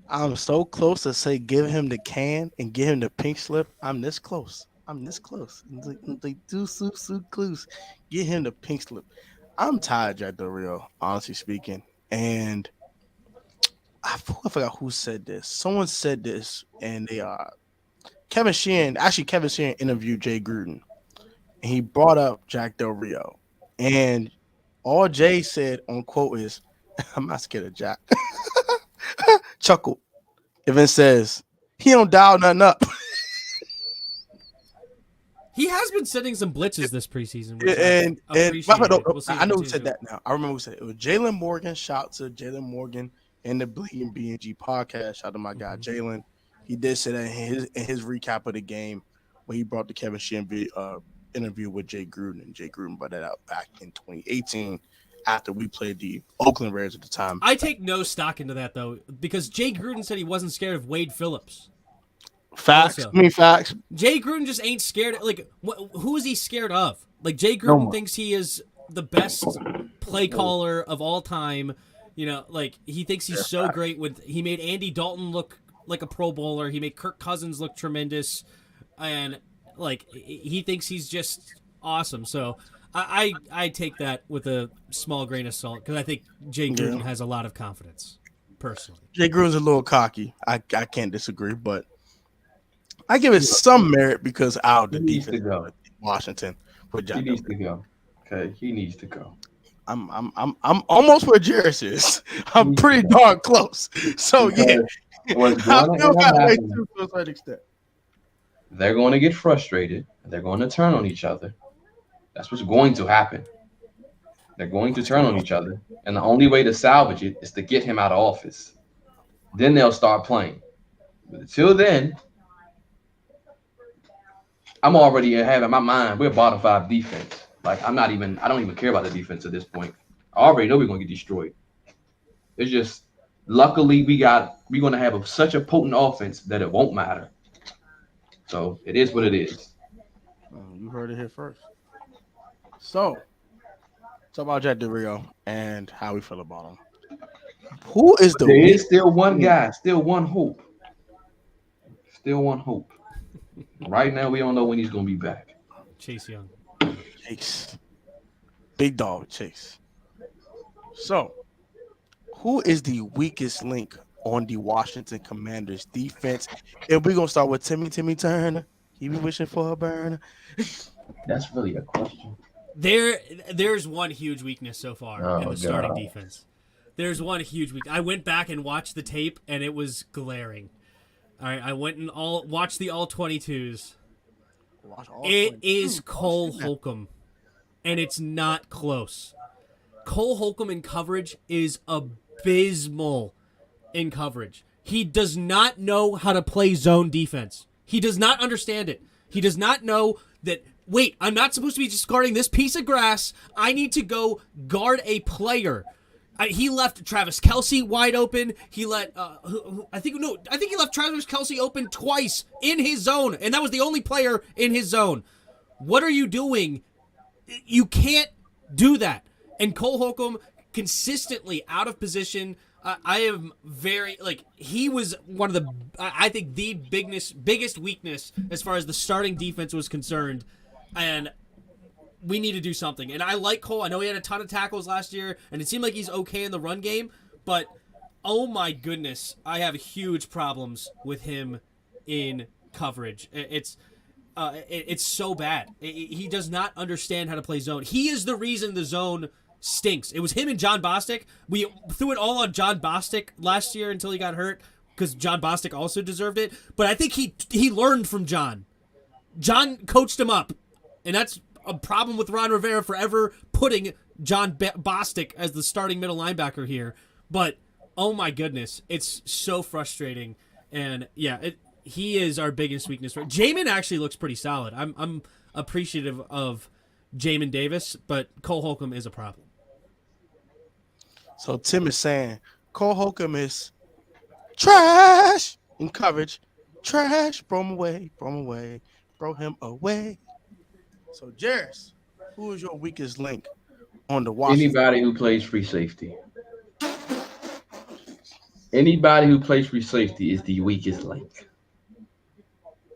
I'm so close to say give him the can and give him the pink slip. I'm this close. They do so close. Get him the pink slip. I'm tired of Jack Del Rio, honestly speaking. And I forgot who said this. Someone said this, and they Kevin Sheehan interviewed Jay Gruden, and he brought up Jack Del Rio. And all Jay said on quote is, I'm not scared of Jack. Chuckle. And then says, he don't dial nothing up. He has been setting some blitzes this preseason. And I know who said that now. I remember who said it. It was Jalen Morgan. Shout out to Jalen Morgan and the Bleeding BNG podcast. Shout out to my guy Jalen. He did say that in his recap of the game when he brought the Kevin Sheehan interview with Jay Gruden, and Jay Gruden brought that out back in 2018 after we played the Oakland Raiders at the time. I take no stock into that though, because Jay Gruden said he wasn't scared of Wade Phillips. Facts. Also, I mean, facts. Jay Gruden just ain't scared. Like, who is he scared of? Like, Jay Gruden thinks he is the best play caller of all time. You know, like, he thinks he's so great. He made Andy Dalton look like a Pro Bowler. He made Kirk Cousins look tremendous. And, like, he thinks he's just awesome. So, I take that with a small grain of salt, because I think Jay Gruden has a lot of confidence, personally. Jay Gruden's a little cocky. I can't disagree, but I give it some merit because the defense of Washington with Jack. He needs to go. Okay, he needs to go. I'm almost where Jeris is. I'm pretty darn close. So yeah, they're going to get frustrated. They're going to turn on each other. That's what's going to happen. They're going to turn on each other, and the only way to salvage it is to get him out of office. Then they'll start playing. But until then, I'm already having my mind. We're bottom 5 defense. Like, I don't even care about the defense at this point. I already know we're going to get destroyed. It's just, luckily, we're going to have such a potent offense that it won't matter. So it is what it is. You heard it here first. So, talk about Jack Del Rio and how we feel about him. Who is the? There is still one guy, still one hope. Still one hope. Right now, we don't know when he's going to be back. Chase Young. Chase. Big dog Chase. So, who is the weakest link on the Washington Commanders defense? And we're going to start with Timmy Turner. He be wishing for a burner. That's really a question. There's one huge weakness so far in the starting defense. There's one huge weakness. I went back and watched the tape, and it was glaring. All right, I went and watched the all 22s. It is Cole Holcomb, and it's not close. Cole Holcomb in coverage is abysmal in coverage. He does not know how to play zone defense. He does not understand it. He does not know that, wait, I'm not supposed to be just guarding this piece of grass. I need to go guard a player. He left Travis Kelce wide open. He let I think he left Travis Kelce open twice in his zone, and that was the only player in his zone. What are you doing? You can't do that. And Cole Holcomb consistently out of position. I am he was one of the, I think, the biggest weakness as far as the starting defense was concerned, and we need to do something. And I like Cole. I know he had a ton of tackles last year, and it seemed like he's okay in the run game, but Oh my goodness, I have huge problems with him in coverage. It's so bad. He does not understand how to play zone. He is the reason the zone stinks. It was him and John Bostic. We threw it all on John Bostic last year until he got hurt because John Bostic also deserved it. But I think he learned from John. John coached him up, and that's a problem with Ron Rivera forever putting John Bostic as the starting middle linebacker here. But oh my goodness, it's so frustrating. And yeah, he is our biggest weakness. Jamin actually looks pretty solid. I'm appreciative of Jamin Davis, but Cole Holcomb is a problem. So Tim is saying Cole Holcomb is trash in coverage. Trash, throw him away, throw him away. So Jeris, who is your weakest link on the Washington? Anybody who plays free safety. Anybody who plays free safety is the weakest link.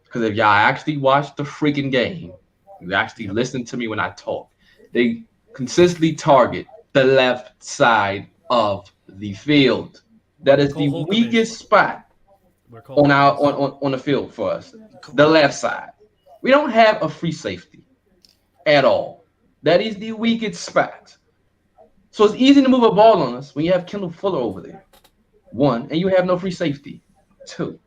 Because if y'all actually watch the freaking game, you actually listen to me when I talk, they consistently target the left side of the field. That is the weakest spot on the field for us. The left side. We don't have a free safety at all. That is the weakest spot. So it's easy to move a ball on us when you have Kendall Fuller over there. 1, and you have no free safety. 2.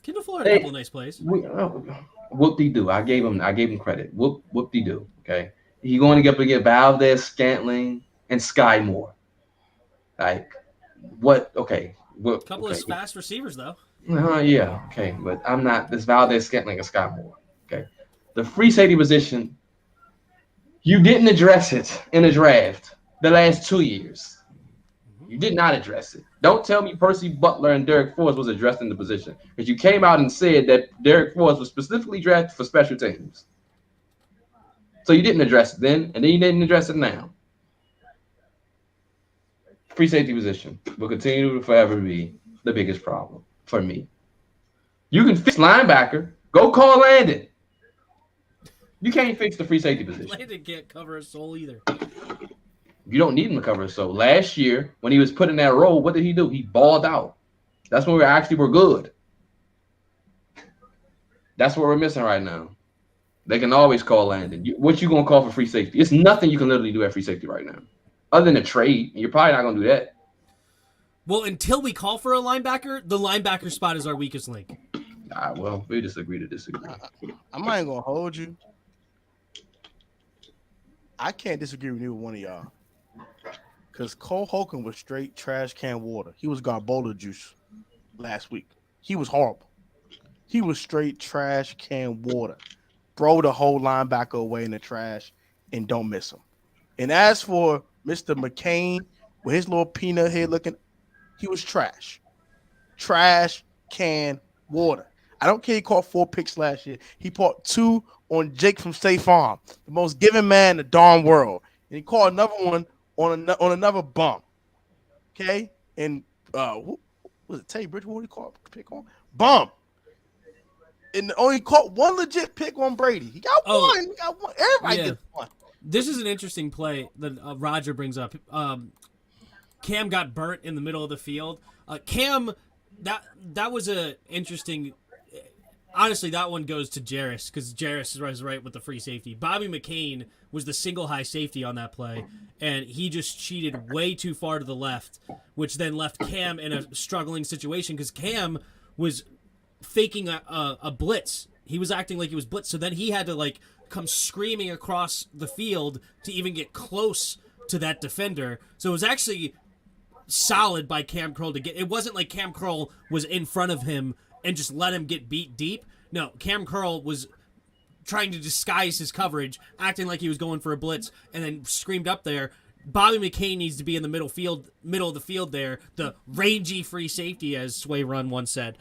Kendall Fuller had a couple of nice plays. Whoop-de-doo. I gave him credit. Whoop-de-doo. Okay. He's going to get up against Valdez, Scantling, and Sky Moore. Like, what? Okay. A couple of fast receivers, though. Yeah. Okay. But I'm not this Valdez, Scantling, and Sky Moore. Okay. The free safety position, you didn't address it in the draft the last 2 years. You did not address it. Don't tell me Percy Butler and Derek Forrest was addressed in the position, because you came out and said that Derek Forrest was specifically drafted for special teams. So you didn't address it then, and then you didn't address it now. Free safety position will continue to forever be the biggest problem for me. You can fix linebacker. Go call Landon. You can't fix the free safety position. Landon can't cover a soul either. You don't need him to cover. So last year, when he was put in that role, what did he do? He balled out. That's when we're good. That's what we're missing right now. They can always call Landon. What you going to call for free safety? It's nothing you can literally do at free safety right now. Other than a trade, you're probably not going to do that. Well, until we call for a linebacker, the linebacker spot is our weakest link. Well, we disagree to disagree. I'm not even going to hold you. I can't disagree with neither one of y'all. Because Cole Holcomb was straight trash can water. He was Garbola juice last week. He was horrible. He was straight trash can water. Throw the whole linebacker away in the trash and don't miss him. And as for Mr. McCain, with his little peanut head looking, he was trash. Trash can water. I don't care he caught 4 picks last year. He caught 2 on Jake from State Farm, the most giving man in the darn world. And he caught another one on another bump. Okay? And what was it Teddy Bridgewater he caught a pick on? Bump. And only caught 1 legit pick on Brady. He got one. He got one. Everybody gets one. This is an interesting play that Roger brings up. Cam got burnt in the middle of the field. Cam, that was a interesting. Honestly, that one goes to Jeris, because Jeris was right with the free safety. Bobby McCain was the single high safety on that play, and he just cheated way too far to the left, which then left Cam in a struggling situation, because Cam was faking a blitz. He was acting like he was blitzed, so then he had to come screaming across the field to even get close to that defender. So it was actually solid by Cam Kroll to get. It wasn't like Cam Kroll was in front of him and just let him get beat deep. No, Cam Kroll was trying to disguise his coverage, acting like he was going for a blitz, and then screamed up there. Bobby McCain needs to be in the middle of the field there, the rangy free safety, as Sway Run once said.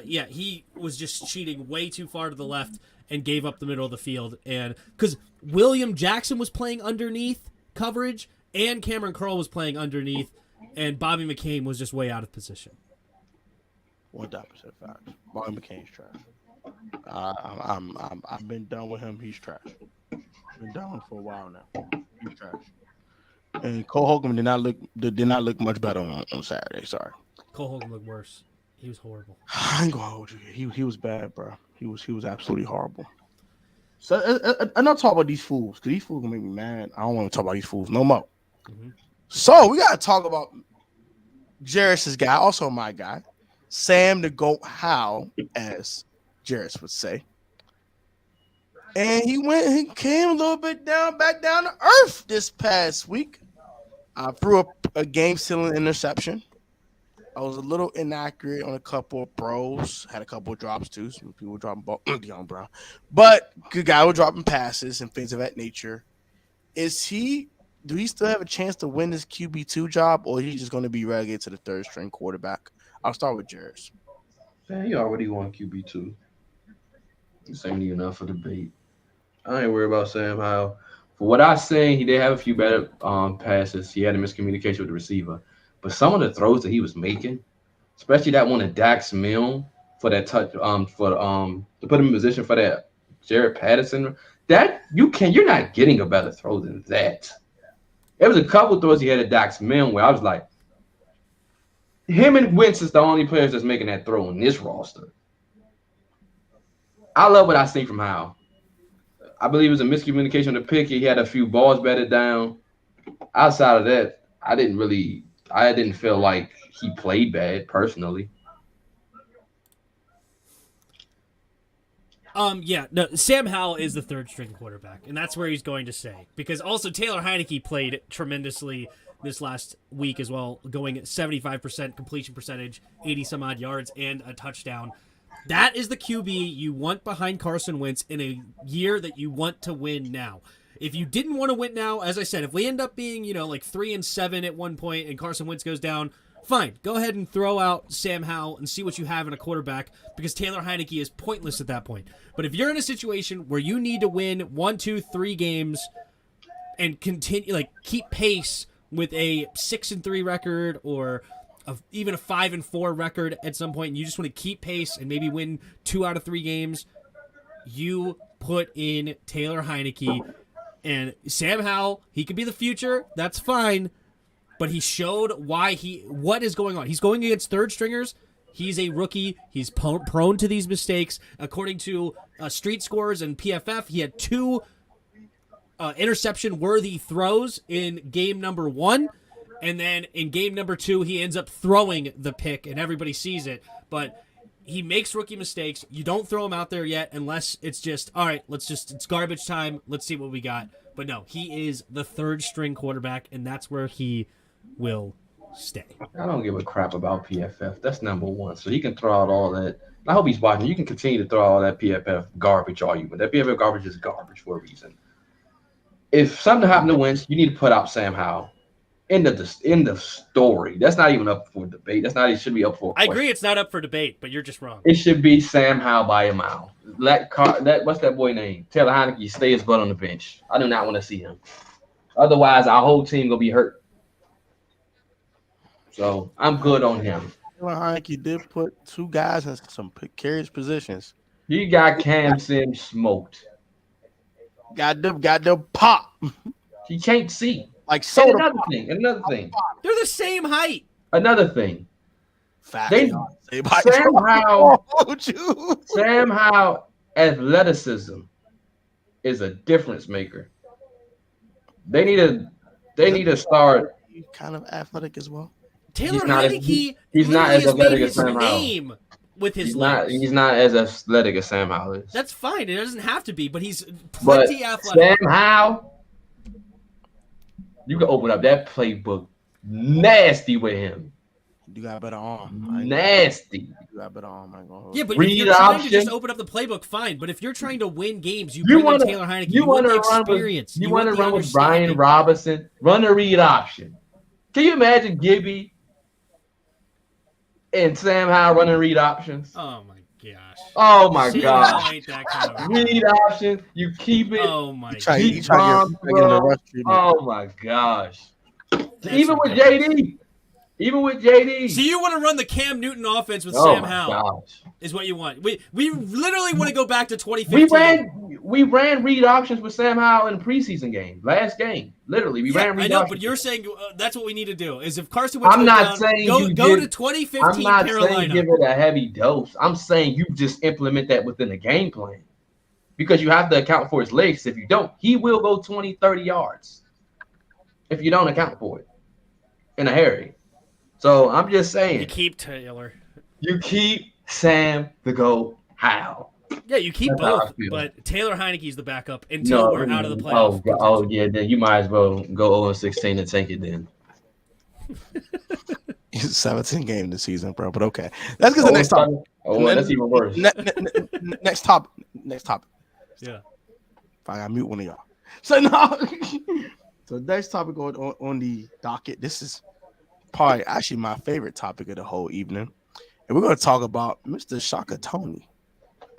He was just cheating way too far to the left and gave up the middle of the field. And because William Jackson was playing underneath coverage and Cameron Curl was playing underneath, and Bobby McCain was just way out of position. 100% fact. Bobby McCain's trash. I've been done with him. He's trash. Been done with him for a while now. He's trash. And Cole Holcomb did not look much better on Saturday. Sorry. Cole Hogan looked worse. He was horrible. I ain't gonna hold you. He was bad, bro. He was absolutely horrible. So I'm not talking about these fools because these fools gonna make me mad. I don't want to talk about these fools no more. Mm-hmm. So we gotta talk about Jeris's guy, also my guy, Sam the Goat Howe, as Jeris would say. And he came a little bit back down to earth this past week. I threw up a game-sealing interception. I was a little inaccurate on a couple of throws. Had a couple of drops too. Some people were dropping ball, Deion Brown, but good guy was dropping passes and things of that nature. Do he still have a chance to win this QB2 job, or is he just going to be relegated to the third string quarterback? I'll start with Jeris. Man, he already won QB2. This ain't even up for debate. I ain't worried about Sam Howell. For what I seen, he did have a few better passes. He had a miscommunication with the receiver. But some of the throws that he was making, especially that one to Dax Milne for that touch, to put him in position for that Jared Patterson, that you're not getting a better throw than that. There was a couple throws he had at Dax Milne where I was like, him and Wentz is the only players that's making that throw in this roster. I love what I see from Howell. I believe it was a miscommunication on the pick. He had a few balls batted down. Outside of that, I didn't feel like he played bad personally. Sam Howell is the third string quarterback, and that's where he's going to stay. Because also Taylor Heineke played tremendously this last week as well, going at 75% completion percentage, 80 some odd yards, and a touchdown. That is the QB you want behind Carson Wentz in a year that you want to win now. If you didn't want to win now, as I said, if we end up being, like 3-7 at one point and Carson Wentz goes down, fine. Go ahead and throw out Sam Howell and see what you have in a quarterback because Taylor Heineke is pointless at that point. But if you're in a situation where you need to win 1, 2, 3 games and continue, keep pace with a 6-3 record or even a 5-4 record at some point, and you just want to keep pace and maybe win 2 out of 3 games, you put in Taylor Heineke. And Sam Howell, he could be the future. That's fine. But he showed what is going on. He's going against third stringers. He's a rookie. He's prone to these mistakes. According to Street Scores and PFF, he had 2 interception-worthy throws in game number 1. And then in game number 2, he ends up throwing the pick, and everybody sees it. But he makes rookie mistakes. You don't throw him out there yet unless it's just, all right, it's garbage time. Let's see what we got. But no, he is the third string quarterback, and that's where he will stay. I don't give a crap about PFF. That's number 1. So he can throw out all that. I hope he's watching. You can continue to throw all that PFF garbage all you want. That PFF garbage is garbage for a reason. If something happened to Wentz, you need to put out Sam Howell. End of story. That's not even up for debate. It should be up for. I agree, it's not up for debate, but you're just wrong. It should be Sam Howell by a mile. What's that boy name? Taylor Heineke, stay his butt on the bench. I do not want to see him. Otherwise, our whole team gonna be hurt. So I'm good on him. Taylor Heineke did put 2 guys in some precarious positions. You got Cam Sims smoked. Got them pop. He can't see. Like soda. Another thing. They're the same height. Another thing. Fat. Sam Howell athleticism is a difference maker. They need to start. He's kind of athletic as well. Taylor Heineke, he's not as athletic as Sam Howell. With his legs. He's not as athletic as Sam Howell is. That's fine. It doesn't have to be, but he's plenty athletic. Sam Howell, you can open up that playbook nasty with him. You got a better arm. Nasty. You got a better arm. Yeah, but if you're trying to just open up the playbook, fine. But if you're trying to win games, you bring in Taylor Heineke. You want the experience. You want to run with Brian Robinson. Run a read option. Can you imagine Gibby and Sam Howell running read options? Oh my gosh. Oh my gosh. Ain't that kind of read option. You keep it. Oh my gosh. Oh my gosh. Even with JD. Even with JD. So you want to run the Cam Newton offense with Oh Sam my Howell? gosh. Is what you want. We literally want to go back to 2015. We ran read options with Sam Howell in the preseason game, last game. Literally, we ran read I know, options. but you're saying that's what we need to do. Is if Carson Wentz I'm goes not down, saying go to 2015 I'm not Carolina. saying give it a heavy dose. I'm saying you just implement that within the game plan because you have to account for his legs. If you don't, he will go 20, 30 yards if you don't account for it in a hurry. So I'm just saying. You keep Taylor. You keep Sam the GOAT Howell. Yeah, you keep That's how both, I feel. but Taylor Heineke's the backup until we're out of the playoff. Oh, yeah, then you might as well go 0-16 and take it then. He's 17 games this season, bro. But okay, let's get to the next topic. That's even worse. Next topic. Yeah. If I gotta mute one of y'all. So no. So next topic on the docket. This is probably actually my favorite topic of the whole evening, and we're gonna talk about Mr. Shaka Tony,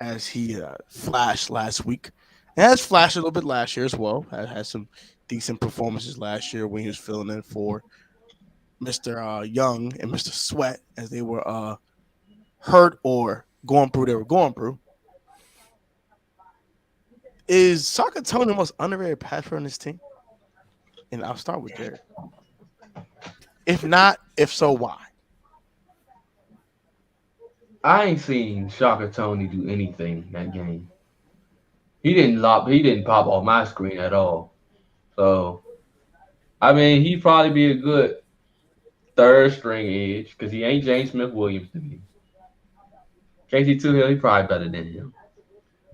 as he flashed last week, and has flashed a little bit last year as well. Had some decent performances last year when he was filling in for Mr. Young and Mr. Sweat as they were hurt or going through. They were going through. Is Shaka Tony the most underrated passer on this team? And I'll start with Jared. If not, if so, why? I ain't seen Shaka Tony do anything that game. He didn't pop off my screen at all. So, I mean, he'd probably be a good third string edge because he ain't James Smith Williams to me. Casey Hill, he probably better than him.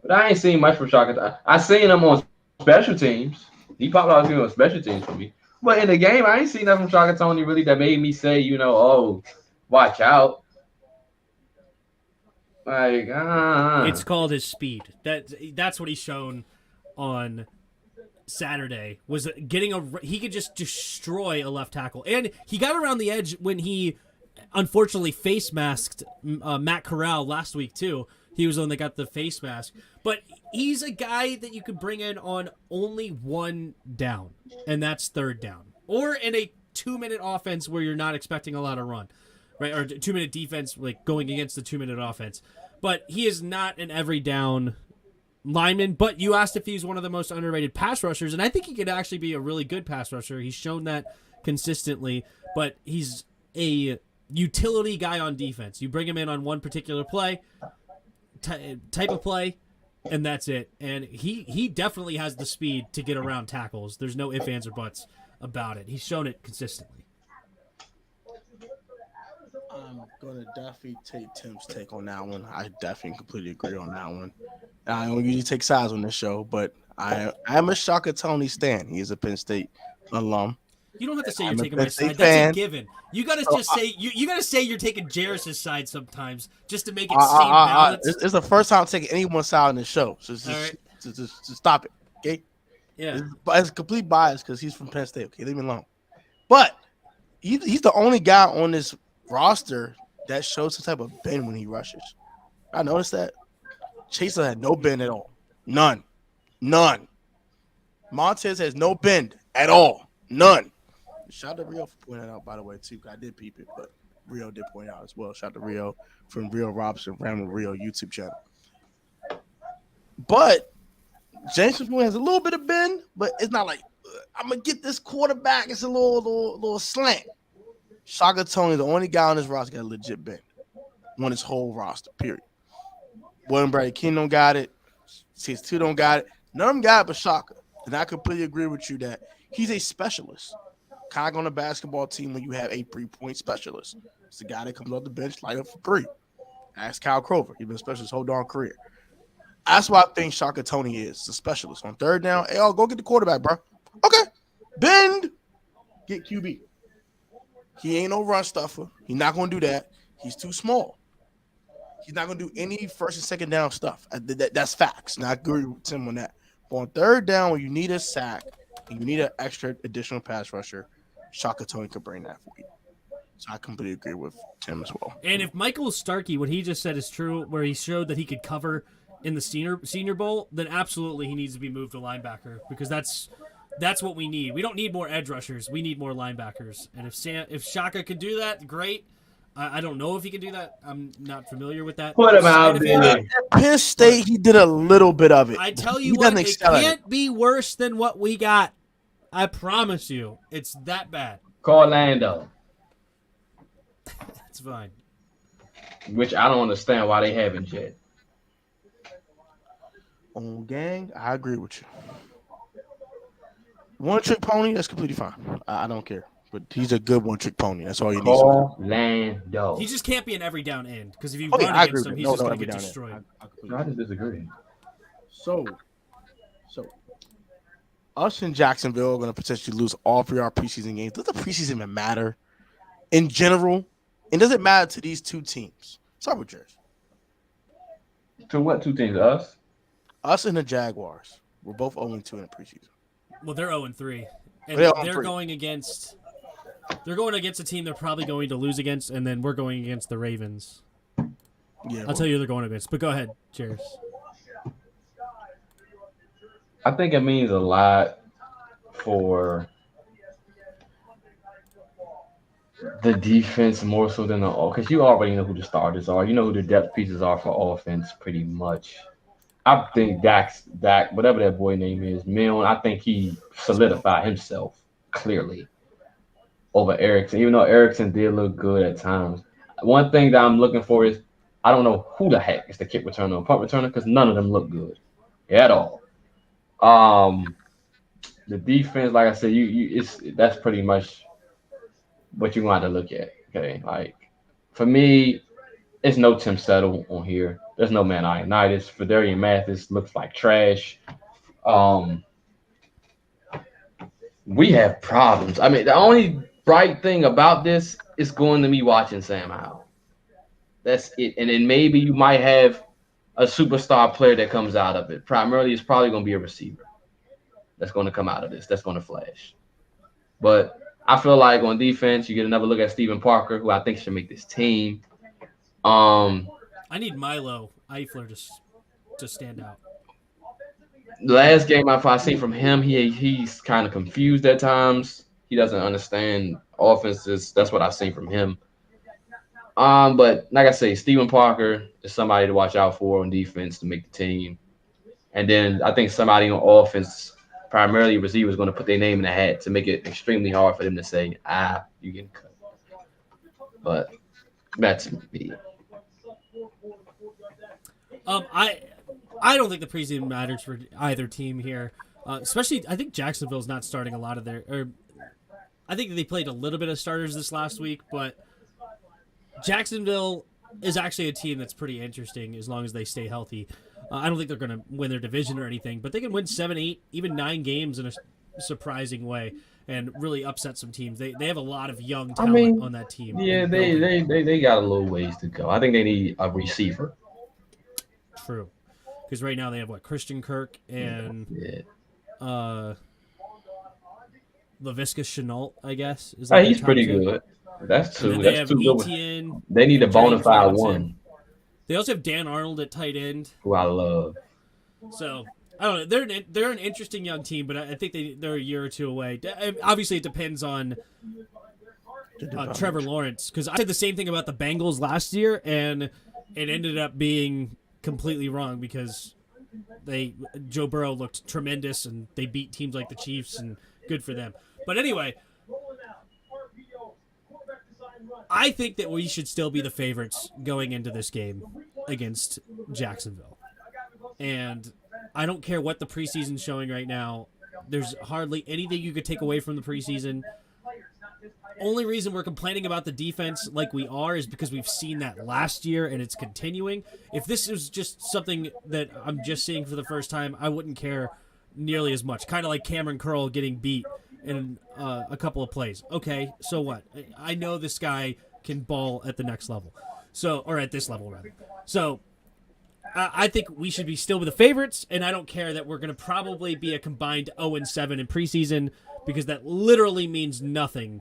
But I ain't seen much from Shaka. I seen him on special teams. He popped off on special teams for me. But in the game, I ain't seen nothing from Shaka Tony really that made me say, oh, watch out. Like, It's called his speed. That's what he's shown on Saturday. Was he could just destroy a left tackle, and he got around the edge when he unfortunately face masked Matt Corral last week too. He was the one that got the face mask, but he's a guy that you could bring in on only one down, and that's third down, or in a 2-minute offense where you're not expecting a lot of run, right? Or 2-minute defense, like going against the 2-minute offense. But he is not an every down lineman. But you asked if he's one of the most underrated pass rushers, and I think he could actually be a really good pass rusher. He's shown that consistently, but he's a utility guy on defense. You bring him in on one particular play, type of play, and that's it. And he definitely has the speed to get around tackles. There's no ifs, ands, or buts about it. He's shown it consistently. I'm gonna definitely take Tim's take on that one. I definitely completely agree on that one. I don't usually take sides on this show, but I am a Shaka Tony stan. He is a Penn State alum. You don't have to say you're I'm a taking my Penn State side. fan. That's a given. You gotta just say you gotta say you're taking Jeris' side sometimes, just to make it seem balanced. It's the first time I'm taking anyone's side on this show, so just stop it, okay? Yeah, it's complete bias because he's from Penn State. Okay, leave me alone. But he's the only guy on this roster that shows some type of bend when he rushes. I noticed that Chaser had no bend at all. None. Montez has no bend at all. None. Shout out to Rio for pointing that out, by the way, too. I did peep it, but Rio did point out as well. Shout out to Rio from Rio Robson, Random Rio YouTube channel. But James Smith has a little bit of bend, but it's not like I'm gonna get this quarterback. It's a little slant. Shaka Tony, the only guy on this roster got a legit bend. On his whole roster, period. William Brady King don't got it. CS2 don't got it. None of them got it but Shaka. And I completely agree with you that he's a specialist. Kind of on a basketball team when you have a 3-point specialist. It's the guy that comes off the bench, light up for 3. Ask Kyle Crover. He's been a specialist his whole darn career. That's what I think Shaka Tony is, a specialist. On third down, hey, go get the quarterback, bro. Okay. Bend. Get QB. He ain't no run stuffer. He's not going to do that. He's too small. He's not going to do any first and second down stuff. That's facts. And I agree with Tim on that. But on third down, when you need a sack and you need an extra additional pass rusher, Shaka Tony could bring that for you. So I completely agree with Tim as well. and if Michael Starkey, what he just said is true, where he showed that he could cover in the Senior Bowl, then absolutely he needs to be moved to linebacker because that's That's what we need. We don't need more edge rushers. We need more linebackers. And if Shaka could do that, great. I don't know if he can do that. I'm not familiar with that. Put him out there. At Penn State, he did a little bit of it. I tell you He what, doesn't it excel at can't be worse than what we got. I promise you. It's that bad. Call Lando. It's fine. Which I don't understand why they haven't yet. On gang, I agree with you. One trick pony, that's completely fine. I don't care. But he's a good one trick pony. That's all you need. Call Lando. He just can't be an every down end because if you Oh, yeah, run I against agree him, with he's just no, going to every get down destroyed. I just disagree. So us in Jacksonville are going to potentially lose all 3 of our preseason games. Does the preseason even matter in general? And does it matter to these 2 teams? Start with Jeris. To what 2 teams? Us? Us and the Jaguars. We're both 0-2 in the preseason. Well, they're 0-3. And They're they're 0-3. going against a team they're probably going to lose against, and then we're going against the Ravens. Yeah, I'll tell you who they're going against. But go ahead, Jeris. I think it means a lot for the defense more so than the because you already know who the starters are. You know who the depth pieces are for offense pretty much. I think Dak, whatever that boy name is, Milne, I think he solidified himself clearly over Erickson, even though Erickson did look good at times. One thing that I'm looking for is I don't know who the heck is the kick returner or punt returner because none of them look good at all. The defense, like I said, that's pretty much what you're going to have to look at. Okay, like for me, it's no Tim Settle on here. There's no man Ioannidis. Fedarian Mathis looks like trash. We have problems. I mean, the only bright thing about this is going to be watching Sam Howell. That's it. And then maybe you might have a superstar player that comes out of it. Primarily, it's probably going to be a receiver that's going to come out of this. That's going to flash. But I feel like on defense, you get another look at Steven Parker, who I think should make this team. I need Milo Eifler to stand out. The last game I seen from him, he's kind of confused at times. He doesn't understand offenses. That's what I've seen from him. But like I say, Steven Parker is somebody to watch out for on defense to make the team. And then I think somebody on offense, primarily receivers, going to put their name in the hat to make it extremely hard for them to say, you getting cut. But that's me. I don't think the preseason matters for either team here. Especially, I think Jacksonville's not starting a lot of I think they played a little bit of starters this last week, but Jacksonville is actually a team that's pretty interesting as long as they stay healthy. I don't think they're going to win their division or anything, but they can win 7, 8, even 9 games in a surprising way and really upset some teams. They have a lot of young talent on that team. Yeah, they got a little ways to go. I think they need a receiver. True. Because right now they have, Christian Kirk and Laviska Shenault, I guess. He's pretty good. That's two. They That's have two Etienne. good. They need a bona fide one. They also have Dan Arnold at tight end, who I love. So I don't know. They're an interesting young team, but I think they're a year or two away. Obviously, it depends on Trevor Lawrence, because I said the same thing about the Bengals last year, and it ended up being completely wrong because Joe Burrow looked tremendous and they beat teams like the Chiefs, and good for them. But anyway, I think that we should still be the favorites going into this game against Jacksonville. And I don't care what the preseason's showing right now. There's hardly anything you could take away from the preseason. Only reason we're complaining about the defense like we are is because we've seen that last year and it's continuing. If this is just something that I'm just seeing for the first time, I wouldn't care nearly as much. Kind of like Cameron Curl getting beat in a couple of plays. Okay, so what? I know this guy can ball at the next level. Or at this level, rather. So I think we should be still with the favorites, and I don't care that we're going to probably be a combined 0-7 in preseason, because that literally means nothing.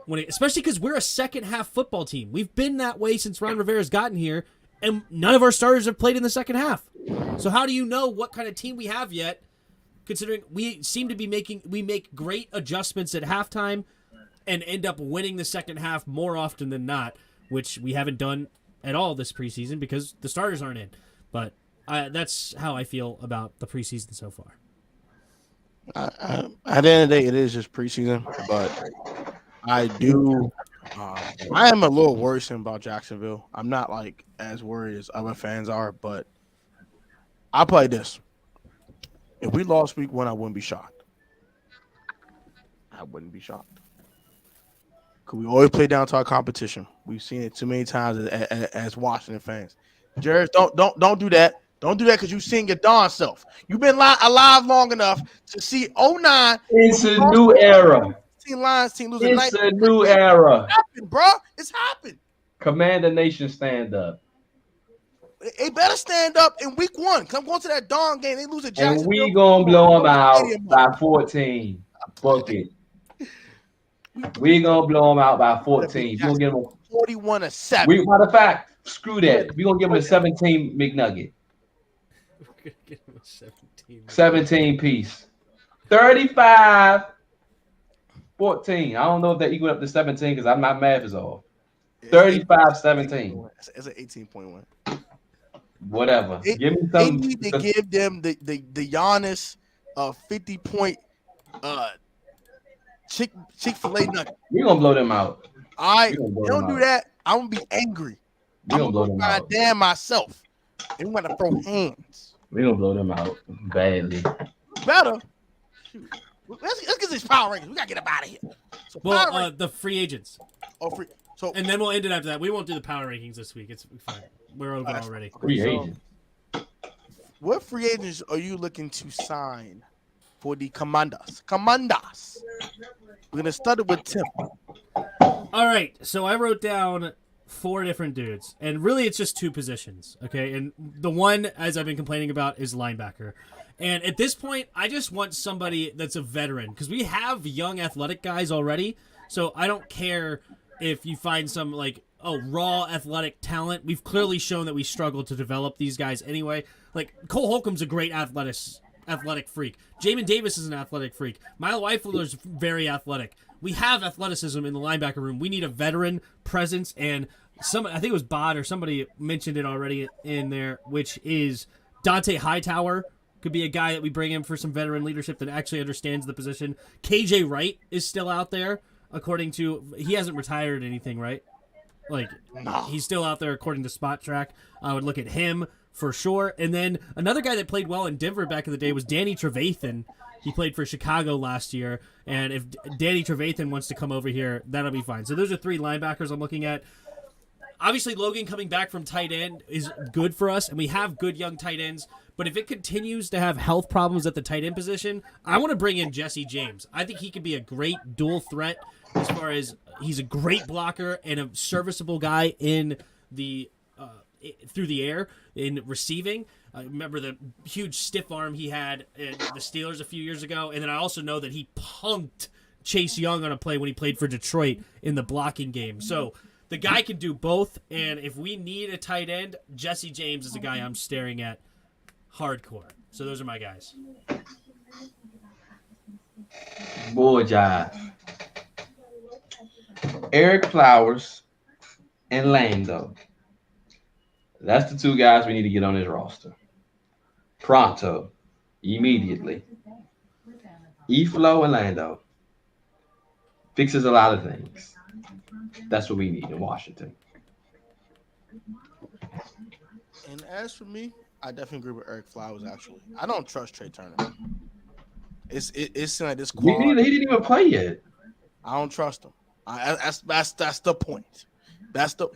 Especially because we're a second-half football team. We've been that way since Ron Rivera's gotten here, and none of our starters have played in the second half. So how do you know what kind of team we have yet considering we seem to be make great adjustments at halftime and end up winning the second half more often than not, which we haven't done at all this preseason because the starters aren't in. But that's how I feel about the preseason so far. At the end of the day, it is just preseason, but I do. I am a little worried about Jacksonville. I'm not like as worried as other fans are, but I'll play this. If we lost week 1, I wouldn't be shocked. I wouldn't be shocked. Cause we always play down to our competition. We've seen it too many times as Washington fans. Jeris, don't do that. Don't do that because you've seen your darn self. You've been alive long enough to see 09. It's a new era. Lions team losing. It's a new era. It's happened, bro. It's happened. Command the nation, stand up. They better stand up in week 1. Come going to that darn game. They lose a Jacksonville. And we gonna blow them out by 14. Book it. We gonna blow them out by 14. We gonna give them 41-7. Matter of fact, screw that. We gonna give them a 17 McNugget. We're gonna give them a 17 piece. 35. 14. I don't know if that equal up to 17 because my math is off. 35-17. It's an 18.1. Whatever. Give me some. They need to give them the Giannis 50-point Chick-fil-A nugget. We're gonna blow them out. All right, don't do that. I'm gonna be angry. I'm gonna blow them out. Damn myself. And we're gonna throw hands. We're gonna blow them out badly. Better. Shoot. Let's get these power rankings. We gotta get up out of here. So the free agents. Oh, free. So and then we'll end it after that. We won't do the power rankings this week. It's fine. We're over already. Free agents. What free agents are you looking to sign for the Commanders? We're gonna start it with Tim. All right. So I wrote down 4 different dudes, and really it's just 2 positions. Okay, and the one, as I've been complaining about, is linebacker. And at this point, I just want somebody that's a veteran because we have young athletic guys already. So I don't care if you find some raw athletic talent. We've clearly shown that we struggle to develop these guys anyway. Like Cole Holcomb's a great athletic freak. Jamin Davis is an athletic freak. Milo Eiffeler's very athletic. We have athleticism in the linebacker room. We need a veteran presence, and I think it was Bod or somebody mentioned it already in there, which is Dante Hightower. Could be a guy that we bring in for some veteran leadership that actually understands the position. KJ Wright is still out there, according to he hasn't retired or anything, right? He's still out there according to Spot Track. I would look at him for sure. And then another guy that played well in Denver back in the day was Danny Trevathan. He played for Chicago last year, and if Danny Trevathan wants to come over here, that'll be fine. So those are 3 linebackers I'm looking at. Obviously, Logan coming back from tight end is good for us, and we have good young tight ends. But if it continues to have health problems at the tight end position, I want to bring in Jesse James. I think he could be a great dual threat as far as he's a great blocker and a serviceable guy in the through the air in receiving. I remember the huge stiff arm he had in the Steelers a few years ago, and then I also know that he punked Chase Young on a play when he played for Detroit in the blocking game. So the guy can do both, and if we need a tight end, Jesse James is a guy I'm staring at hardcore. So those are my guys. Boy, jive. Eric Flowers and Lando. That's the 2 guys we need to get on this roster. Pronto. Immediately. E-Flow and Lando. Fixes a lot of things. That's what we need in Washington. And as for me, I definitely agree with Eric Flowers. Actually, I don't trust Trey Turner. It's like this. He didn't even play yet. I don't trust him. That's the point.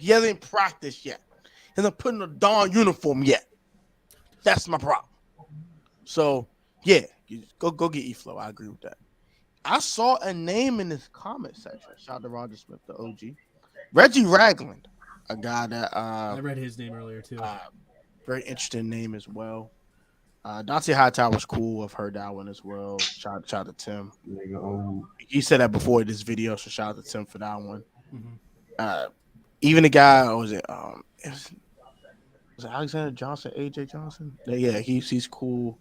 He hasn't practiced yet. He hasn't put in a darn uniform yet. That's my problem. So yeah, go get E-Flow. I agree with that. I saw a name in this comment section. Shout out to Roger Smith, the OG. Reggie Ragland, a guy that I read his name earlier too. Very interesting name as well. Dante Hightower was cool. I've heard that one as well. Shout out to Tim. He said that before this video, so shout out to Tim for that one. Mm-hmm. Even the guy, was it Alexander Johnson, AJ Johnson? Yeah, he's cool.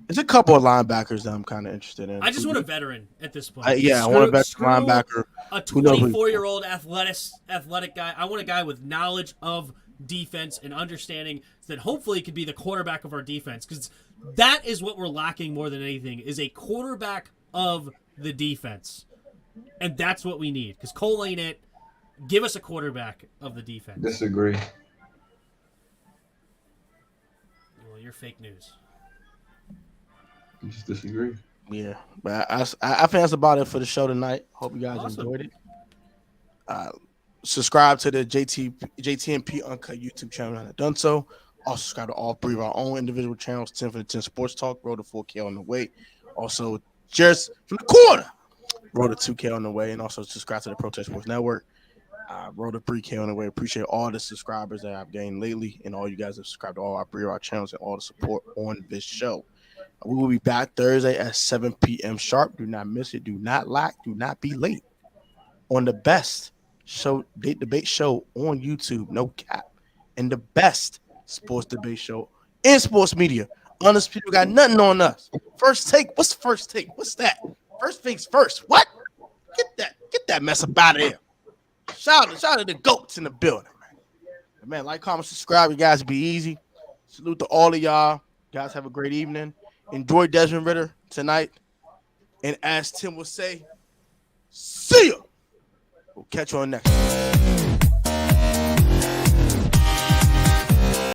There's a couple of linebackers that I'm kind of interested in. I just want a veteran at this point. I want a veteran linebacker. A 24-year-old athletic guy. I want a guy with knowledge of defense and understanding that hopefully could be the quarterback of our defense, because that is what we're lacking more than anything, is a quarterback of the defense. And that's what we need, because Cole ain't it. Give us a quarterback of the defense. Disagree. Well, you're fake news. Just disagree. Yeah, but I think that's about it for the show tonight. Hope you guys enjoyed it. Subscribe to the JT&P UnCut YouTube channel if you haven't done so. Also subscribe to all three of our own individual channels: 10 for the 10 Sports Talk, Road to 4K on the way. Also, Jeris from the corner, Road to 2K on the way, and also subscribe to the Protech Sports Network. Road to 3K on the way. Appreciate all the subscribers that I've gained lately, and all you guys have subscribed to all our three of our channels and all the support on this show. We will be back Thursday at 7 p.m. sharp. Do not miss it. Do not lack. Do not be late on the best show debate show on YouTube. No cap. And the best sports debate show in sports media. Honest people got nothing on us. First take. What's the first take? What's that? First things first. What? Get that mess up out of here. Shout out to the goats in the building, man. Like, comment, subscribe. You guys be easy. Salute to all of y'all. Guys, have a great evening. Enjoy Desmond Ritter tonight. And as Tim will say, see ya. We'll catch you on next one.